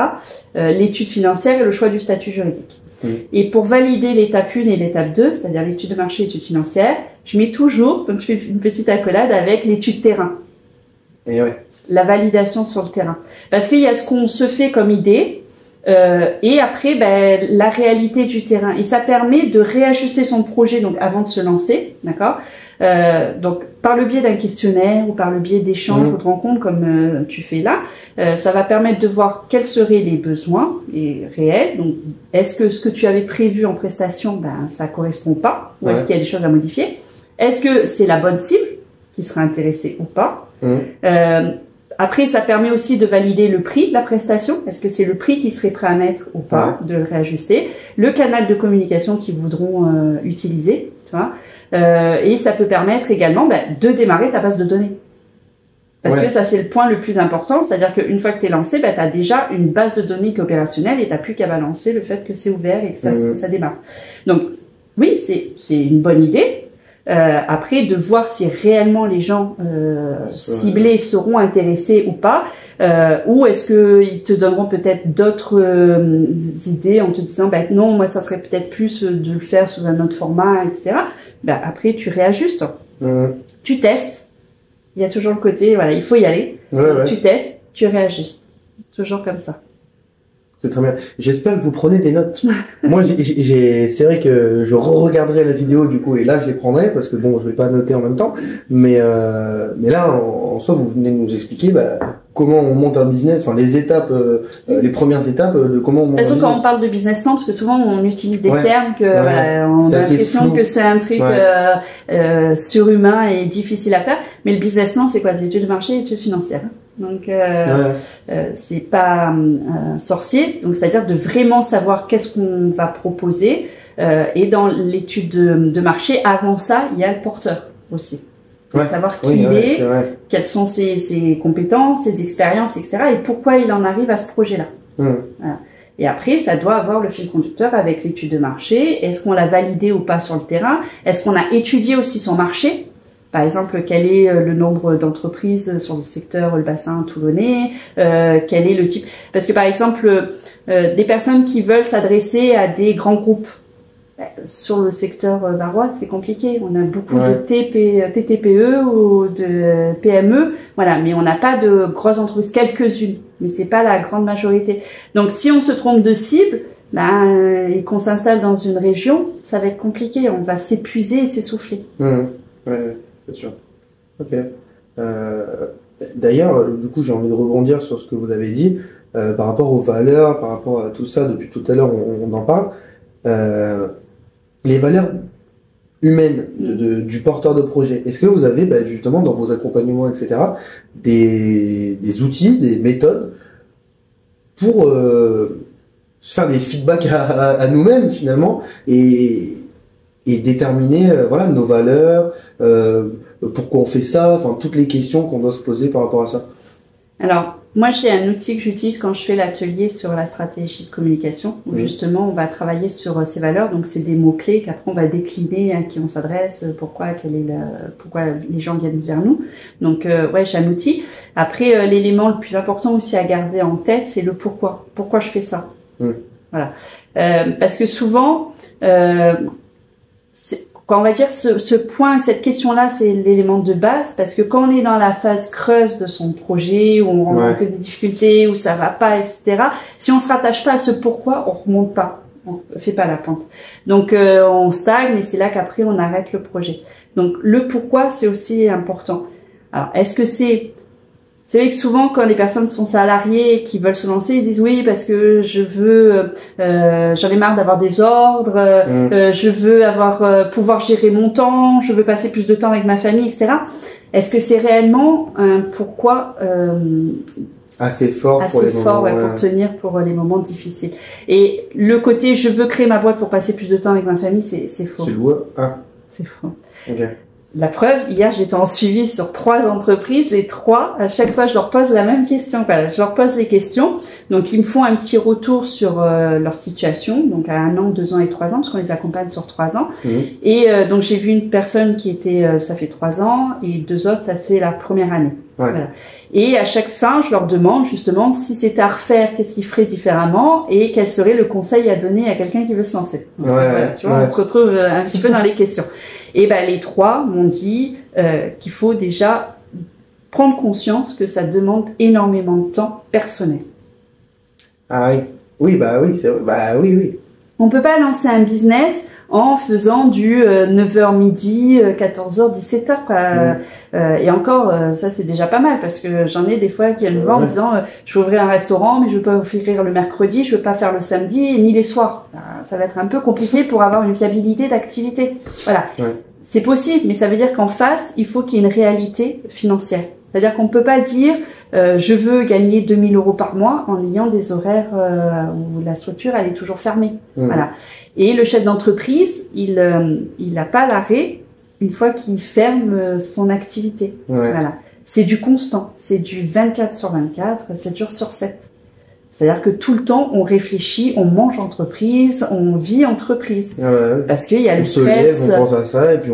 L'étude financière et le choix du statut juridique. Et pour valider l'étape 1 et l'étape 2, c'est-à-dire l'étude de marché et l'étude financière, je mets toujours, donc je fais une petite accolade avec l'étude terrain. Et la validation sur le terrain. Parce qu'il y a ce qu'on se fait comme idée, et après la réalité du terrain. Et ça permet de réajuster son projet donc avant de se lancer, d'accord. Donc par le biais d'un questionnaire ou par le biais d'échanges ou de rencontres comme tu fais là, ça va permettre de voir quels seraient les besoins réels. Donc est-ce que ce que tu avais prévu en prestation, ça correspond pas, ou est-ce qu'il y a des choses à modifier? Est-ce que c'est la bonne cible qui sera intéressée ou pas? Après, ça permet aussi de valider le prix de la prestation. Est-ce que c'est le prix qu'ils seraient prêts à mettre ou pas, de le réajuster. Le canal de communication qu'ils voudront utiliser, tu vois. Et ça peut permettre également de démarrer ta base de données. Parce que ça, c'est le point le plus important. C'est-à-dire qu'une fois que tu es lancé, tu as déjà une base de données qui est opérationnelle et tu n'as plus qu'à balancer le fait que c'est ouvert et que ça démarre. Donc, oui, c'est une bonne idée. Après, de voir si réellement les gens ciblés seront intéressés ou pas, ou est-ce que ils te donneront peut-être d'autres idées en te disant bah non, moi ça serait peut-être plus de le faire sous un autre format, etc. Bah, après tu réajustes, tu testes. Il y a toujours le côté voilà, il faut y aller. Tu testes, tu réajustes, toujours comme ça. C'est très bien. J'espère que vous prenez des notes. Moi, c'est vrai que je re-regarderai la vidéo du coup, et là je les prendrai parce que bon, je vais pas noter en même temps. Mais là, en soi, vous venez de nous expliquer comment on monte un business, enfin les étapes, les premières étapes de comment on monte. De toute façon, quand on parle de business plan, parce que souvent on utilise des termes que on a l'impression que c'est un truc surhumain et difficile à faire. Mais le business plan, c'est quoi? C'est études de marché et études financières. Donc c'est pas sorcier, donc c'est-à-dire de vraiment savoir qu'est-ce qu'on va proposer et dans l'étude de marché, avant ça, il y a le porteur aussi. Savoir qui il est, quelles sont ses compétences, ses expériences, etc. et pourquoi il en arrive à ce projet-là. Voilà. Et après, ça doit avoir le fil conducteur avec l'étude de marché. Est-ce qu'on l'a validé ou pas sur le terrain? Est-ce qu'on a étudié aussi son marché? Par exemple, quel est le nombre d'entreprises sur le secteur, le bassin toulonnais, quel est le type... Parce que par exemple, des personnes qui veulent s'adresser à des grands groupes, sur le secteur barois, c'est compliqué. On a beaucoup de TTPE ou de PME, voilà, mais on n'a pas de grosses entreprises, quelques-unes, mais c'est pas la grande majorité. Donc si on se trompe de cible, et qu'on s'installe dans une région, ça va être compliqué. On va s'épuiser et s'essouffler. C'est sûr. Ok. D'ailleurs, du coup, j'ai envie de rebondir sur ce que vous avez dit par rapport aux valeurs, par rapport à tout ça. Depuis tout à l'heure, on en parle. Les valeurs humaines du porteur de projet. Est-ce que vous avez, justement, dans vos accompagnements, etc., des outils, des méthodes pour se faire des feedbacks à nous-mêmes finalement et déterminer nos valeurs, pourquoi on fait ça, enfin toutes les questions qu'on doit se poser par rapport à ça. Alors moi j'ai un outil que j'utilise quand je fais l'atelier sur la stratégie de communication où justement on va travailler sur ces valeurs, donc c'est des mots clés qu'après on va décliner à qui on s'adresse, pourquoi les gens viennent vers nous. Donc j'ai un outil. Après l'élément le plus important aussi à garder en tête, c'est le pourquoi je fais ça. Voilà, parce que souvent quand on va dire ce point, cette question-là, c'est l'élément de base, parce que quand on est dans la phase creuse de son projet, où on rencontre des difficultés, où ça va pas, etc., si on se rattache pas à ce pourquoi, on remonte pas, on fait pas la pente. Donc on stagne et c'est là qu'après on arrête le projet. Donc le pourquoi, c'est aussi important. Alors est-ce que c'est vrai que souvent, quand les personnes sont salariées et qui veulent se lancer, ils disent oui parce que je veux, j'en ai marre d'avoir des ordres, je veux pouvoir gérer mon temps, je veux passer plus de temps avec ma famille, etc. Est-ce que c'est réellement un pourquoi assez fort pour les moments, pour tenir pour les moments difficiles? Et le côté je veux créer ma boîte pour passer plus de temps avec ma famille, c'est faux. C'est lourd. C'est faux. Okay. La preuve, hier j'étais en suivi sur 3 entreprises, les 3, à chaque fois je leur pose la même question, je leur pose les questions, donc ils me font un petit retour sur leur situation, donc à 1 an, 2 ans et 3 ans, parce qu'on les accompagne sur 3 ans, et donc j'ai vu une personne qui était, ça fait 3 ans, et 2 autres, ça fait la première année. Voilà. Et à chaque fin, je leur demande justement si c'était à refaire, qu'est-ce qu'ils feraient différemment, et quel serait le conseil à donner à quelqu'un qui veut se lancer. Donc, tu vois, on se retrouve un petit peu dans les questions. Et les 3 m'ont dit qu'il faut déjà prendre conscience que ça demande énormément de temps personnel. Ah oui, c'est vrai. Oui. On peut pas lancer un business en faisant du 9h midi, 14h, 17h et encore ça c'est déjà pas mal parce que j'en ai des fois qui viennent me voir en disant je veux ouvrir un restaurant mais je veux pas ouvrir le mercredi, je veux pas faire le samedi ni les soirs. Ça va être un peu compliqué pour avoir une viabilité d'activité. Voilà. C'est possible, mais ça veut dire qu'en face, il faut qu'il y ait une réalité financière. C'est-à-dire qu'on ne peut pas dire je veux gagner 2000 € par mois en ayant des horaires où la structure elle est toujours fermée. Voilà. Et le chef d'entreprise, il n'a pas l'arrêt une fois qu'il ferme son activité. Voilà. C'est du constant, c'est du 24/24, 7 jours sur 7. C'est-à-dire que tout le temps, on réfléchit, on mange entreprise, on vit entreprise. Parce qu'il y a le stress. On se lève, on pense à ça, et puis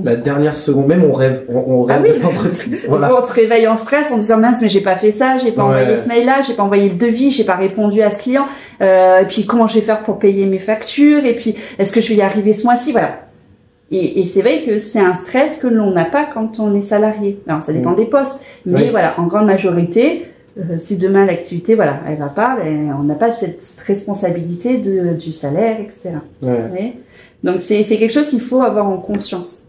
La dernière seconde, même on rêve de l'entreprise. Voilà. On se réveille en stress en disant mince, mais j'ai pas fait ça, j'ai pas envoyé ce mail-là, j'ai pas envoyé le devis, j'ai pas répondu à ce client. Et puis comment je vais faire pour payer mes factures? Et puis est-ce que je vais y arriver ce mois-ci? Voilà. Et c'est vrai que c'est un stress que l'on n'a pas quand on est salarié. Alors ça dépend des postes, mais voilà, en grande majorité, si demain l'activité, voilà, elle va pas, on n'a pas cette responsabilité du salaire, etc. Donc c'est quelque chose qu'il faut avoir en conscience.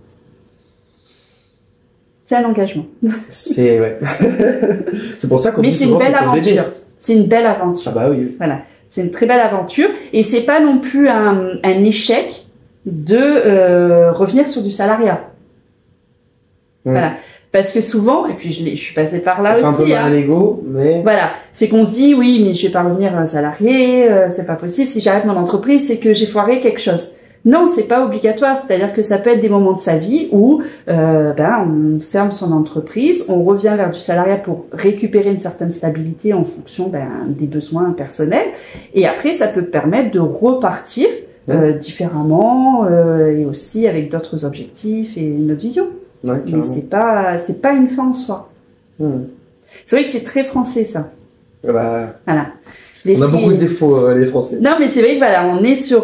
C'est un engagement. C'est pour ça qu'on dit souvent c'est une belle aventure. C'est une belle aventure. Ah bah oui. Voilà, c'est une très belle aventure et c'est pas non plus un échec de revenir sur du salariat. Voilà. Parce que souvent, et puis je suis passée par là aussi. Un peu mal à l'ego, mais voilà, c'est qu'on se dit oui, mais je vais pas revenir salarié, c'est pas possible. Si j'arrête mon entreprise, c'est que j'ai foiré quelque chose. Non, c'est pas obligatoire. C'est-à-dire que ça peut être des moments de sa vie où on ferme son entreprise, on revient vers du salariat pour récupérer une certaine stabilité en fonction des besoins personnels. Et après, ça peut permettre de repartir différemment et aussi avec d'autres objectifs et une autre vision. Mais c'est pas une fin en soi. C'est vrai que c'est très français ça. Voilà. On a beaucoup de défauts les Français. Non mais c'est vrai que voilà, on est sur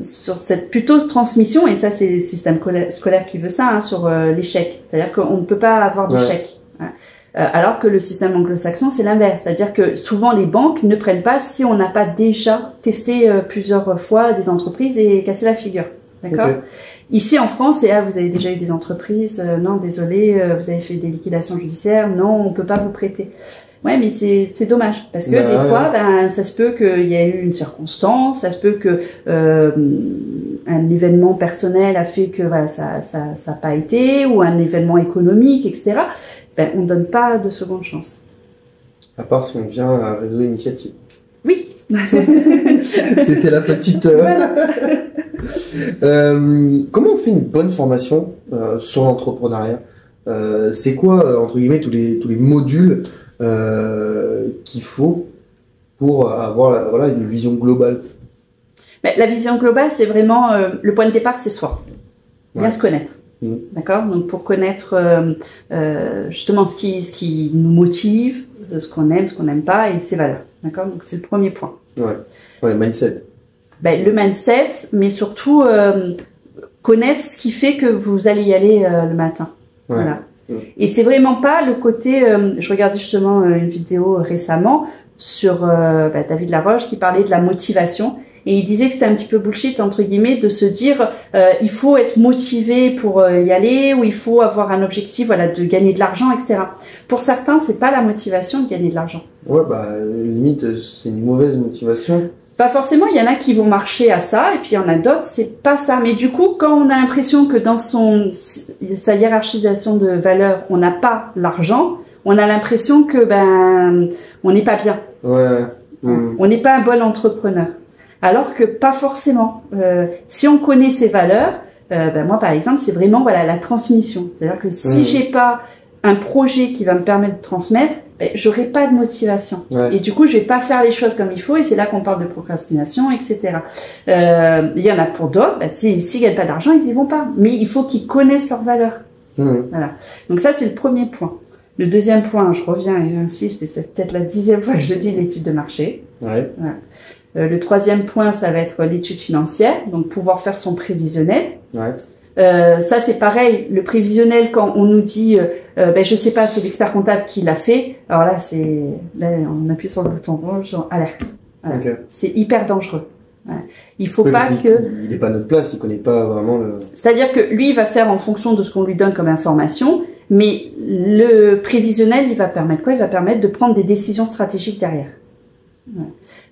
cette plutôt transmission et ça c'est le système scolaire qui veut ça sur l'échec. C'est-à-dire qu'on ne peut pas avoir d'échec. Alors que le système anglo-saxon c'est l'inverse. C'est-à-dire que souvent les banques ne prennent pas si on n'a pas déjà testé plusieurs fois des entreprises et cassé la figure. D'accord. Ici en France, vous avez déjà eu des entreprises, non, désolé, vous avez fait des liquidations judiciaires, non, on peut pas vous prêter. Ouais, mais c'est dommage parce que des fois, ça se peut qu'il y ait eu une circonstance, ça se peut que un événement personnel a fait que ça a pas été, ou un événement économique, etc. On donne pas de seconde chance. À part si on vient à Réseau Initiative. Oui. C'était la petite. Comment on fait une bonne formation sur l'entrepreneuriat? C'est quoi entre guillemets tous les modules qu'il faut pour avoir une vision globale? La vision globale, c'est vraiment le point de départ, c'est soi. Bien se connaître. D'accord. Donc pour connaître justement ce qui nous motive, ce qu'on aime, ce qu'on n'aime pas et ses valeurs. D'accord. Donc c'est le premier point. Le mindset. Le mindset, mais surtout connaître ce qui fait que vous allez y aller le matin. Voilà. Et c'est vraiment pas le côté. Je regardais justement une vidéo récemment sur David Laroche qui parlait de la motivation et il disait que c'était un petit peu bullshit entre guillemets de se dire il faut être motivé pour y aller ou il faut avoir un objectif de gagner de l'argent, etc. Pour certains, c'est pas la motivation de gagner de l'argent. Limite c'est une mauvaise motivation. Pas forcément, il y en a qui vont marcher à ça, et puis il y en a d'autres, c'est pas ça. Mais du coup, quand on a l'impression que dans sa hiérarchisation de valeurs, on n'a pas l'argent, on a l'impression que on n'est pas bien. On n'est pas un bon entrepreneur. Alors que pas forcément. Si on connaît ses valeurs, moi par exemple, c'est vraiment la transmission. C'est-à-dire que si j'ai pas un projet qui va me permettre de transmettre, j'aurai pas de motivation. Et du coup, je vais pas faire les choses comme il faut, et c'est là qu'on parle de procrastination, etc. Il y en a pour d'autres, s'ils gagnent pas d'argent, ils y vont pas. Mais il faut qu'ils connaissent leurs valeurs. Voilà. Donc ça, c'est le premier point. Le deuxième point, je reviens et j'insiste, et c'est peut-être la 10e fois que je dis l'étude de marché. Le troisième point, ça va être l'étude financière, donc pouvoir faire son prévisionnel. Ça c'est pareil, le prévisionnel quand on nous dit je sais pas, c'est l'expert comptable qui l'a fait. Alors là on appuie sur le bouton rouge, alerte. C'est hyper dangereux. Il faut pas que il n'est pas à notre place, il connaît pas vraiment le. C'est-à-dire que lui il va faire en fonction de ce qu'on lui donne comme information, mais le prévisionnel il va permettre quoi? Il va permettre de prendre des décisions stratégiques derrière.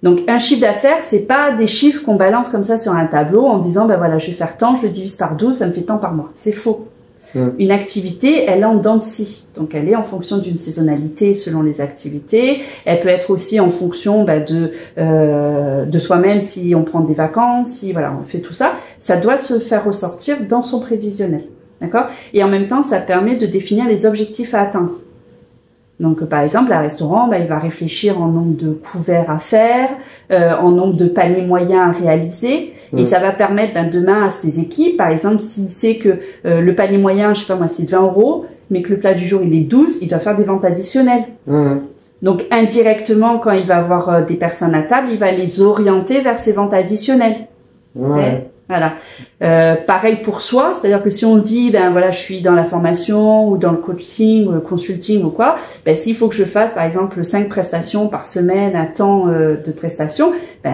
Donc un chiffre d'affaires, c'est pas des chiffres qu'on balance comme ça sur un tableau en disant je vais faire tant, je le divise par 12, ça me fait tant par mois. C'est faux. Une activité, elle est en dents de scie. Donc elle est en fonction d'une saisonnalité selon les activités. Elle peut être aussi en fonction de soi-même si on prend des vacances, si on fait tout ça. Ça doit se faire ressortir dans son prévisionnel. D'accord? Et en même temps, ça permet de définir les objectifs à atteindre. Donc, par exemple, un restaurant, il va réfléchir en nombre de couverts à faire, en nombre de paniers moyens à réaliser, et ça va permettre demain à ses équipes, par exemple, s'il sait que le panier moyen, je sais pas moi, c'est 20 €, mais que le plat du jour il est 12, il doit faire des ventes additionnelles. Donc, indirectement, quand il va avoir des personnes à table, il va les orienter vers ces ventes additionnelles. Voilà. Pareil pour soi, c'est-à-dire que si on se dit, voilà, je suis dans la formation ou dans le coaching ou le consulting ou quoi, s'il faut que je fasse, par exemple, 5 prestations par semaine à temps de prestations,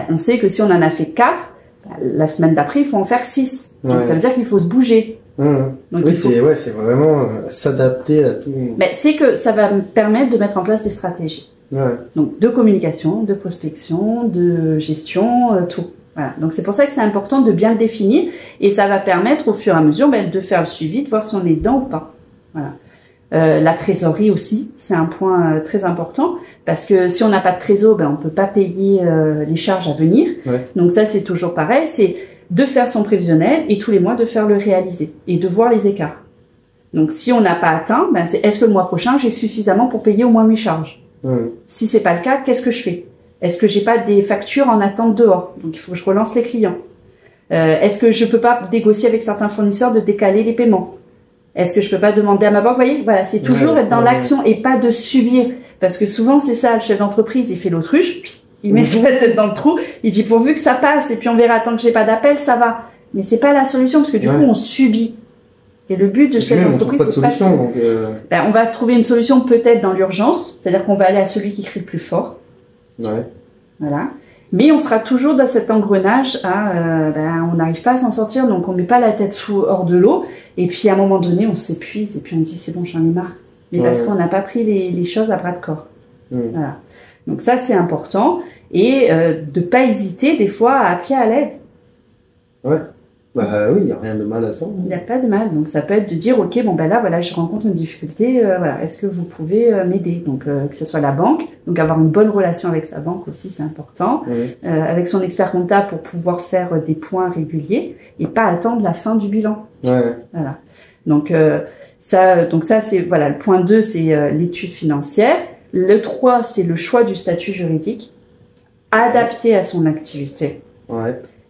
on sait que si on en a fait 4, la semaine d'après, il faut en faire 6. Donc, ça veut dire qu'il faut se bouger. Donc, oui, c'est vraiment s'adapter à tout. C'est que ça va me permettre de mettre en place des stratégies. Donc, de communication, de prospection, de gestion, tout. Voilà. Donc c'est pour ça que c'est important de bien le définir et ça va permettre au fur et à mesure de faire le suivi, de voir si on est dedans ou pas. Voilà. La trésorerie aussi, c'est un point très important parce que si on n'a pas de trésor, on peut pas payer les charges à venir. Donc ça c'est toujours pareil, c'est de faire son prévisionnel et tous les mois de faire le réaliser et de voir les écarts. Donc si on n'a pas atteint, c'est est-ce que le mois prochain j'ai suffisamment pour payer au moins mes charges. Si c'est pas le cas, qu'est-ce que je fais? Est-ce que j'ai pas des factures en attente dehors? Donc, il faut que je relance les clients. Est-ce que je peux pas négocier avec certains fournisseurs de décaler les paiements? Est-ce que je peux pas demander à ma banque? Vous voyez, voilà, c'est toujours être dans l'action et pas de subir. Parce que souvent, c'est ça, le chef d'entreprise, il fait l'autruche, il met sa tête dans le trou, il dit pourvu que ça passe et puis on verra tant que j'ai pas d'appel, ça va. Mais c'est pas la solution parce que du coup, on subit. Et le but de chef d'entreprise, c'est pas on va trouver une solution peut-être dans l'urgence, c'est-à-dire qu'on va aller à celui qui crie le plus fort. Voilà. Mais on sera toujours dans cet engrenage on n'arrive pas à s'en sortir, donc on met pas la tête hors de l'eau, et puis à un moment donné, on s'épuise, et puis on dit c'est bon, j'en ai marre. Mais parce qu'on n'a pas pris les choses à bras de corps. Voilà. Donc ça, c'est important, et de pas hésiter des fois à appeler à l'aide. Oui, il n'y a rien de mal à ça. Il n'y a pas de mal. Donc, ça peut être de dire, OK, là, voilà, je rencontre une difficulté, voilà, est-ce que vous pouvez m'aider? Donc, que ce soit la banque, donc avoir une bonne relation avec sa banque aussi, c'est important. Avec son expert comptable pour pouvoir faire des points réguliers et pas attendre la fin du bilan. Voilà. Donc, ça, c'est, voilà, le point 2, c'est l'étude financière. Le 3, c'est le choix du statut juridique adapté à son activité.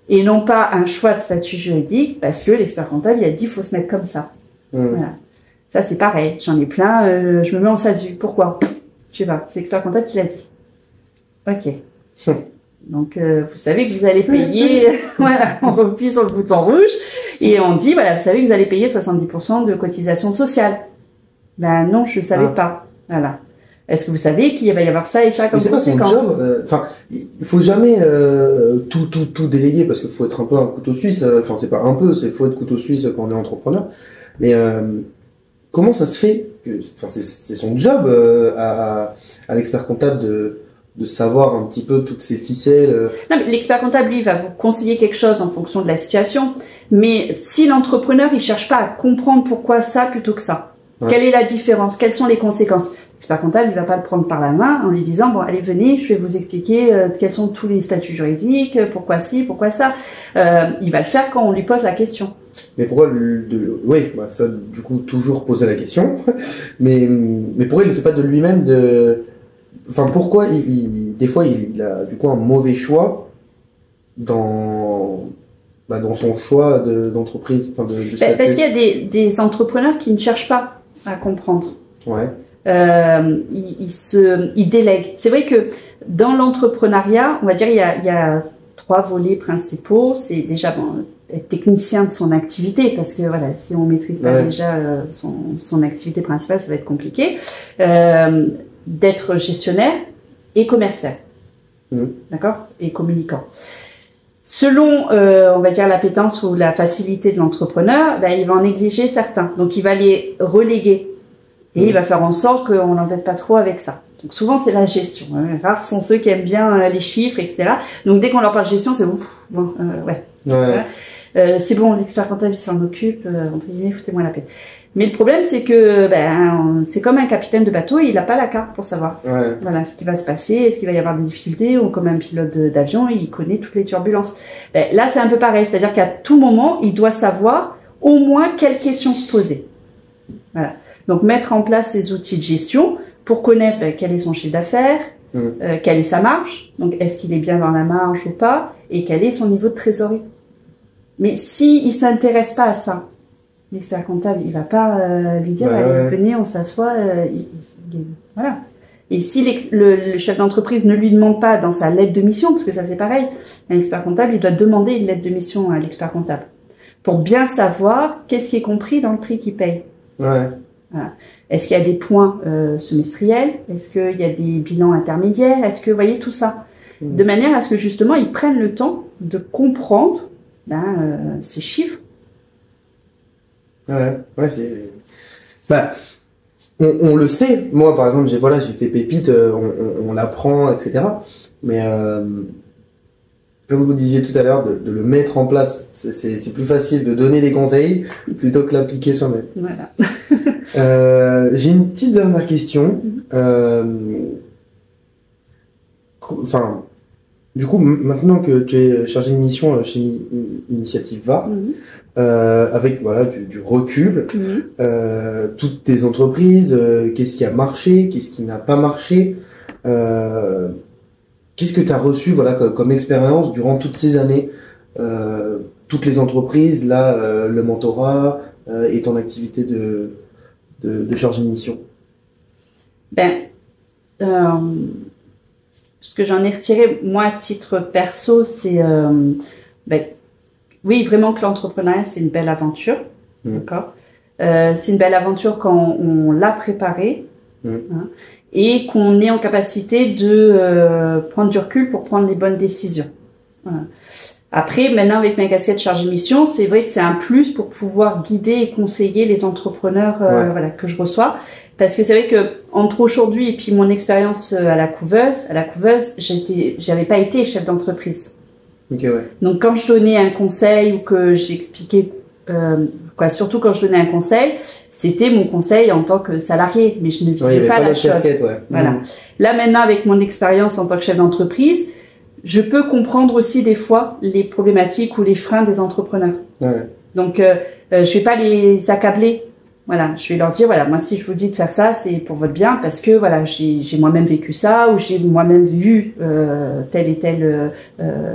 Et non pas un choix de statut juridique parce que l'expert comptable il a dit il faut se mettre comme ça. Voilà. Ça c'est pareil, j'en ai plein, je me mets en SASU. Pourquoi? Je sais pas, c'est l'expert comptable qui l'a dit. Ok. Donc vous savez que vous allez payer, voilà, on appuie sur le bouton rouge et on dit voilà, vous savez que vous allez payer 70% de cotisation sociale. Non, je ne savais pas. Voilà. Est-ce que vous savez qu'il va y avoir ça et ça comme conséquence? Enfin, il faut jamais tout déléguer parce qu'il faut être un peu un couteau suisse. Enfin, c'est pas un peu, c'est faut être couteau suisse quand on est entrepreneur. Mais comment ça se fait que, enfin, c'est son job à l'expert comptable de savoir un petit peu toutes ces ficelles. Non, mais l'expert comptable lui va vous conseiller quelque chose en fonction de la situation. Mais si l'entrepreneur il cherche pas à comprendre pourquoi ça plutôt que ça, quelle est la différence, quelles sont les conséquences? L'expert comptable, il va pas le prendre par la main en lui disant bon allez venez, je vais vous expliquer quels sont tous les statuts juridiques, pourquoi ci, pourquoi ça. Il va le faire quand on lui pose la question. Mais pourquoi ça du coup toujours poser la question. mais pourquoi il le fait pas de lui-même enfin pourquoi des fois il a du coup un mauvais choix dans son choix d'entreprise, enfin de statut. Parce qu'il y a des entrepreneurs qui ne cherchent pas à comprendre. Ils délèguent. C'est vrai que dans l'entrepreneuriat, on va dire il y a 3 volets principaux. C'est déjà être technicien de son activité parce que voilà, si on maîtrise pas déjà son activité principale, ça va être compliqué. D'être gestionnaire et commercial, d'accord, et communicant. Selon, on va dire, l'appétence ou la facilité de l'entrepreneur, il va en négliger certains. Donc, il va les reléguer. Et il va faire en sorte qu'on n'embête pas trop avec ça. Donc, souvent, c'est la gestion. Rares sont ceux qui aiment bien les chiffres, etc. Donc, dès qu'on leur parle de gestion, c'est c'est bon, l'expert comptable, il s'en occupe, entre guillemets, foutez-moi la paix. Mais le problème, c'est que, c'est comme un capitaine de bateau, il n'a pas la carte pour savoir. Voilà, ce qui va se passer, est-ce qu'il va y avoir des difficultés, ou comme un pilote d'avion, il connaît toutes les turbulences. Là, c'est un peu pareil, c'est-à-dire qu'à tout moment, il doit savoir au moins quelles questions se poser. Voilà. Donc, mettre en place ces outils de gestion, pour connaître quel est son chiffre d'affaires, quelle est sa marge, donc est-ce qu'il est bien dans la marge ou pas, et quel est son niveau de trésorerie. Mais si il s'intéresse pas à ça, l'expert comptable, il va pas lui dire allez, venez, on s'assoit, voilà. Et si le chef d'entreprise ne lui demande pas dans sa lettre de mission, parce que ça c'est pareil, un expert comptable, il doit demander une lettre de mission à l'expert comptable pour bien savoir qu'est-ce qui est compris dans le prix qu'il paye. Ouais. Voilà. Est-ce qu'il y a des points semestriels? Est-ce qu'il y a des bilans intermédiaires? Est-ce que, vous voyez, tout ça? De manière à ce que, justement, ils prennent le temps de comprendre ces chiffres. Ouais, c'est... Bah, on le sait. Moi, par exemple, j'ai fait Pépite, on l'apprend, etc. Mais comme vous disiez tout à l'heure, de le mettre en place, c'est plus facile de donner des conseils plutôt que l'appliquer soi-même. Voilà. J'ai une petite dernière question. Enfin, du coup, maintenant que tu es chargé de mission chez Initiative VA, avec voilà du recul, toutes tes entreprises, qu'est-ce qui a marché, qu'est-ce qui n'a pas marché, qu'est-ce que tu as reçu voilà comme expérience durant toutes ces années, toutes les entreprises, là, le mentorat et ton activité de chargé de mission? Ce que j'en ai retiré, moi, à titre perso, c'est oui, vraiment que l'entrepreneuriat, c'est une belle aventure. D'accord. C'est une belle aventure quand on l'a préparée et qu'on est en capacité de prendre du recul pour prendre les bonnes décisions. Voilà. Après, maintenant, avec ma casquette chargée de mission, c'est vrai que c'est un plus pour pouvoir guider et conseiller les entrepreneurs voilà, que je reçois. Parce que c'est vrai que entre aujourd'hui et puis mon expérience à la couveuse, j'avais pas été chef d'entreprise. Okay, ouais. Donc quand je donnais un conseil ou que j'expliquais, surtout quand je donnais un conseil, c'était mon conseil en tant que salarié, mais je ne vivais pas la chose. Voilà. Là maintenant, avec mon expérience en tant que chef d'entreprise, je peux comprendre aussi des fois les problématiques ou les freins des entrepreneurs. Donc je vais pas les accabler. Voilà, je vais leur dire voilà, moi si je vous dis de faire ça, c'est pour votre bien parce que voilà, j'ai moi-même vécu ça ou j'ai moi-même vu telle et telle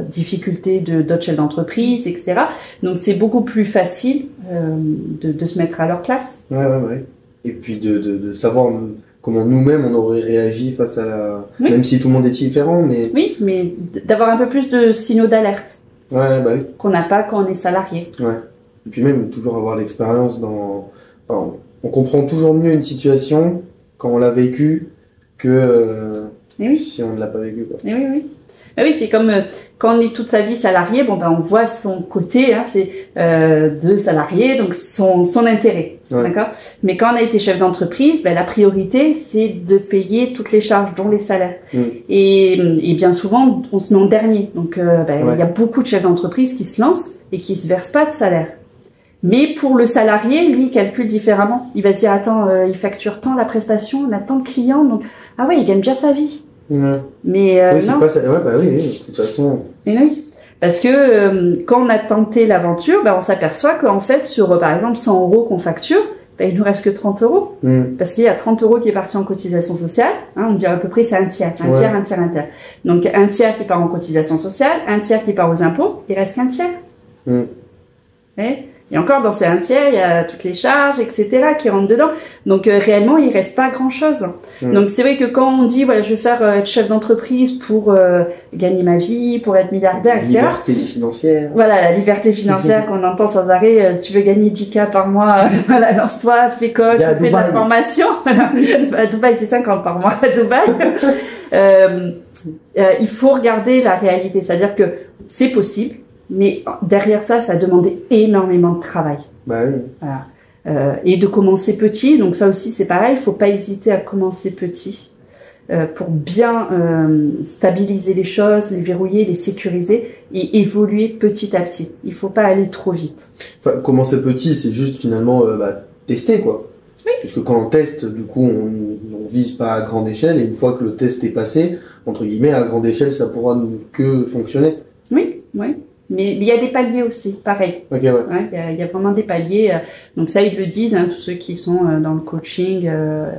difficulté d'autres chefs d'entreprise, etc. Donc c'est beaucoup plus facile de se mettre à leur place. Ouais. Et puis de savoir comment nous-mêmes on aurait réagi face à la... Même si tout le monde est différent, mais... Oui, mais d'avoir un peu plus de signaux d'alerte. Ouais, bah oui. Qu'on n'a pas quand on est salarié. Ouais. Et puis même toujours avoir l'expérience dans... Enfin, on comprend toujours mieux une situation quand on l'a vécue que si on ne l'a pas vécue, quoi. Oui, c'est comme quand on est toute sa vie salarié, on voit son côté, c'est de salarié, donc son intérêt, d'accord. Mais quand on a été chef d'entreprise, la priorité c'est de payer toutes les charges, dont les salaires. Et bien souvent, on se met en dernier. Donc il y a beaucoup de chefs d'entreprise qui se lancent et qui se versent pas de salaire. Mais pour le salarié, lui, il calcule différemment. Il va se dire, attends, il facture tant la prestation, on a tant de clients, donc il gagne bien sa vie. Mais oui, c'est pas ça. Oui, de toute façon. Et oui, parce que quand on a tenté l'aventure, on s'aperçoit qu'en fait, sur par exemple 100 € qu'on facture, il nous reste que 30 €. Parce qu'il y a 30 € qui est parti en cotisation sociale. On dirait à peu près c'est un tiers. Donc un tiers qui part en cotisation sociale, un tiers qui part aux impôts, il reste qu'un tiers. Et encore, dans ces un tiers, il y a toutes les charges, etc., qui rentrent dedans. Donc, réellement, il reste pas grand-chose. Donc, c'est vrai que quand on dit, voilà, je vais faire être chef d'entreprise pour gagner ma vie, pour être milliardaire, etc. La liberté financière. Voilà, la liberté financière qu'on entend sans arrêt. Tu veux gagner 10K par mois, voilà, lance-toi, fais code, fais de la formation. À Dubaï, c'est 50 par mois à Dubaï. Il faut regarder la réalité. C'est-à-dire que c'est possible. Mais derrière ça, ça a demandé énormément de travail. Voilà. Et de commencer petit. Donc ça aussi, c'est pareil. Il faut pas hésiter à commencer petit pour bien stabiliser les choses, les verrouiller, les sécuriser et évoluer petit à petit. Il faut pas aller trop vite. Enfin, commencer petit, c'est juste finalement tester, quoi. Oui. Puisque quand on teste, du coup, on vise pas à grande échelle. Et une fois que le test est passé, entre guillemets, à grande échelle, ça pourra que fonctionner. Oui. Mais il y a des paliers aussi, pareil. Ok, ouais. Il y a vraiment des paliers. Donc ça, ils le disent, hein, tous ceux qui sont dans le coaching,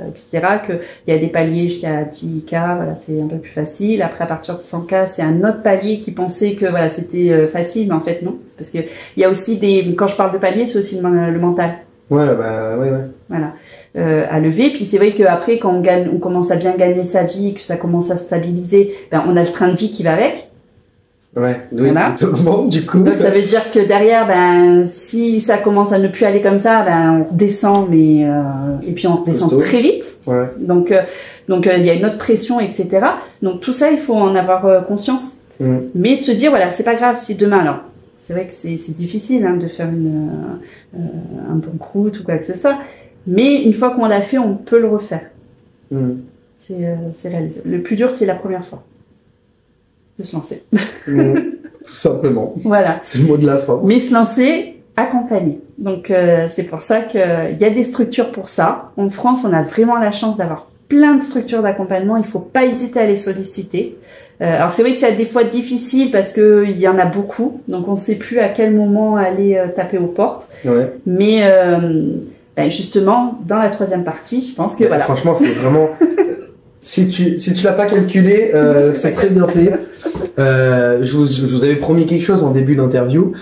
etc., qu'il y a des paliers jusqu'à 10K, voilà, c'est un peu plus facile. Après, à partir de 100K, c'est un autre palier qui pensait que voilà, c'était facile, mais en fait non. Parce que il y a aussi quand je parle de palier, c'est aussi le mental. Ouais, bah, ouais. Voilà, à lever. Puis c'est vrai qu'après, quand on commence à bien gagner sa vie, que ça commence à stabiliser, ben, on a le train de vie qui va avec. Ouais, oui, voilà. Tout augmente du coup. Donc ça veut dire que derrière, ben si ça commence à ne plus aller comme ça, ben on redescend, mais et puis on redescend très vite. Ouais. Donc il y a une autre pression, etc. Donc tout ça, il faut en avoir conscience. Mais de se dire voilà, c'est pas grave si demain alors. C'est vrai que c'est difficile hein, de faire un bon croûte ou quoi que ce soit. Mais une fois qu'on l'a fait, on peut le refaire. C'est réalisé. Le plus dur, c'est la première fois. De se lancer. Tout simplement. Voilà. C'est le mot de la fin. Mais se lancer, accompagner. Donc c'est pour ça qu'il y a des structures pour ça. En France, on a vraiment la chance d'avoir plein de structures d'accompagnement. Il faut pas hésiter à les solliciter. Alors c'est vrai que c'est des fois difficile parce que il y en a beaucoup. Donc on sait plus à quel moment aller taper aux portes. Ouais. Mais ben justement, dans la troisième partie, je pense que voilà. Franchement, c'est vraiment... Si tu l'as pas calculé, c'est très bien fait. Je vous avais promis quelque chose en début d'interview.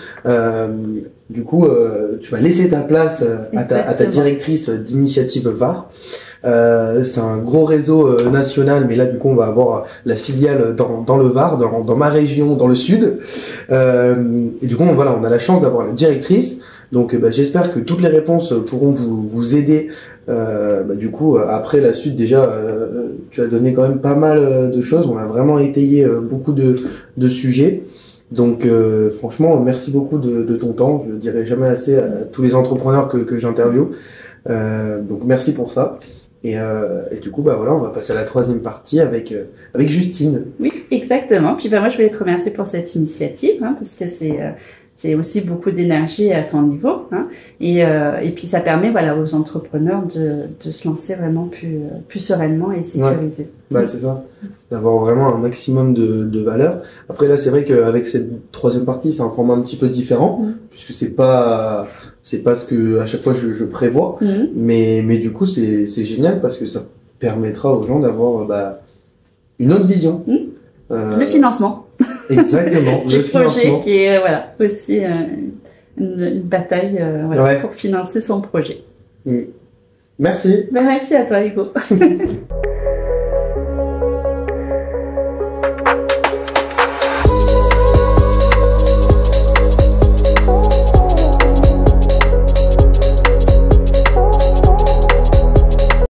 Du coup, tu vas laisser ta place à ta directrice d'initiative VAR. C'est un gros réseau national, mais là du coup on va avoir la filiale dans le Var, dans ma région, dans le sud. Et du coup voilà, on a la chance d'avoir la directrice. Donc j'espère que toutes les réponses pourront vous aider. Du coup après la suite déjà tu as donné quand même pas mal de choses. On a vraiment étayé beaucoup de sujets. Donc franchement merci beaucoup de ton temps. Je le dirai jamais assez à tous les entrepreneurs que j'interviewe. Donc merci pour ça. Et du coup, voilà, on va passer à la troisième partie avec Justine. Oui, exactement. Puis moi, je voulais te remercier pour cette initiative, hein, parce que c'est aussi beaucoup d'énergie à ton niveau, hein, et puis ça permet, voilà, aux entrepreneurs de se lancer vraiment plus sereinement et sécurisé. Ouais. C'est ça, d'avoir vraiment un maximum de valeur. Après là, c'est vrai qu'avec cette troisième partie, c'est un format un petit peu différent, puisque c'est pas ce que à chaque fois je prévois, mais du coup c'est génial parce que ça permettra aux gens d'avoir une autre vision. Le financement. Exactement. Le projet qui est voilà aussi une bataille pour financer son projet. Merci. Merci à toi Hugo.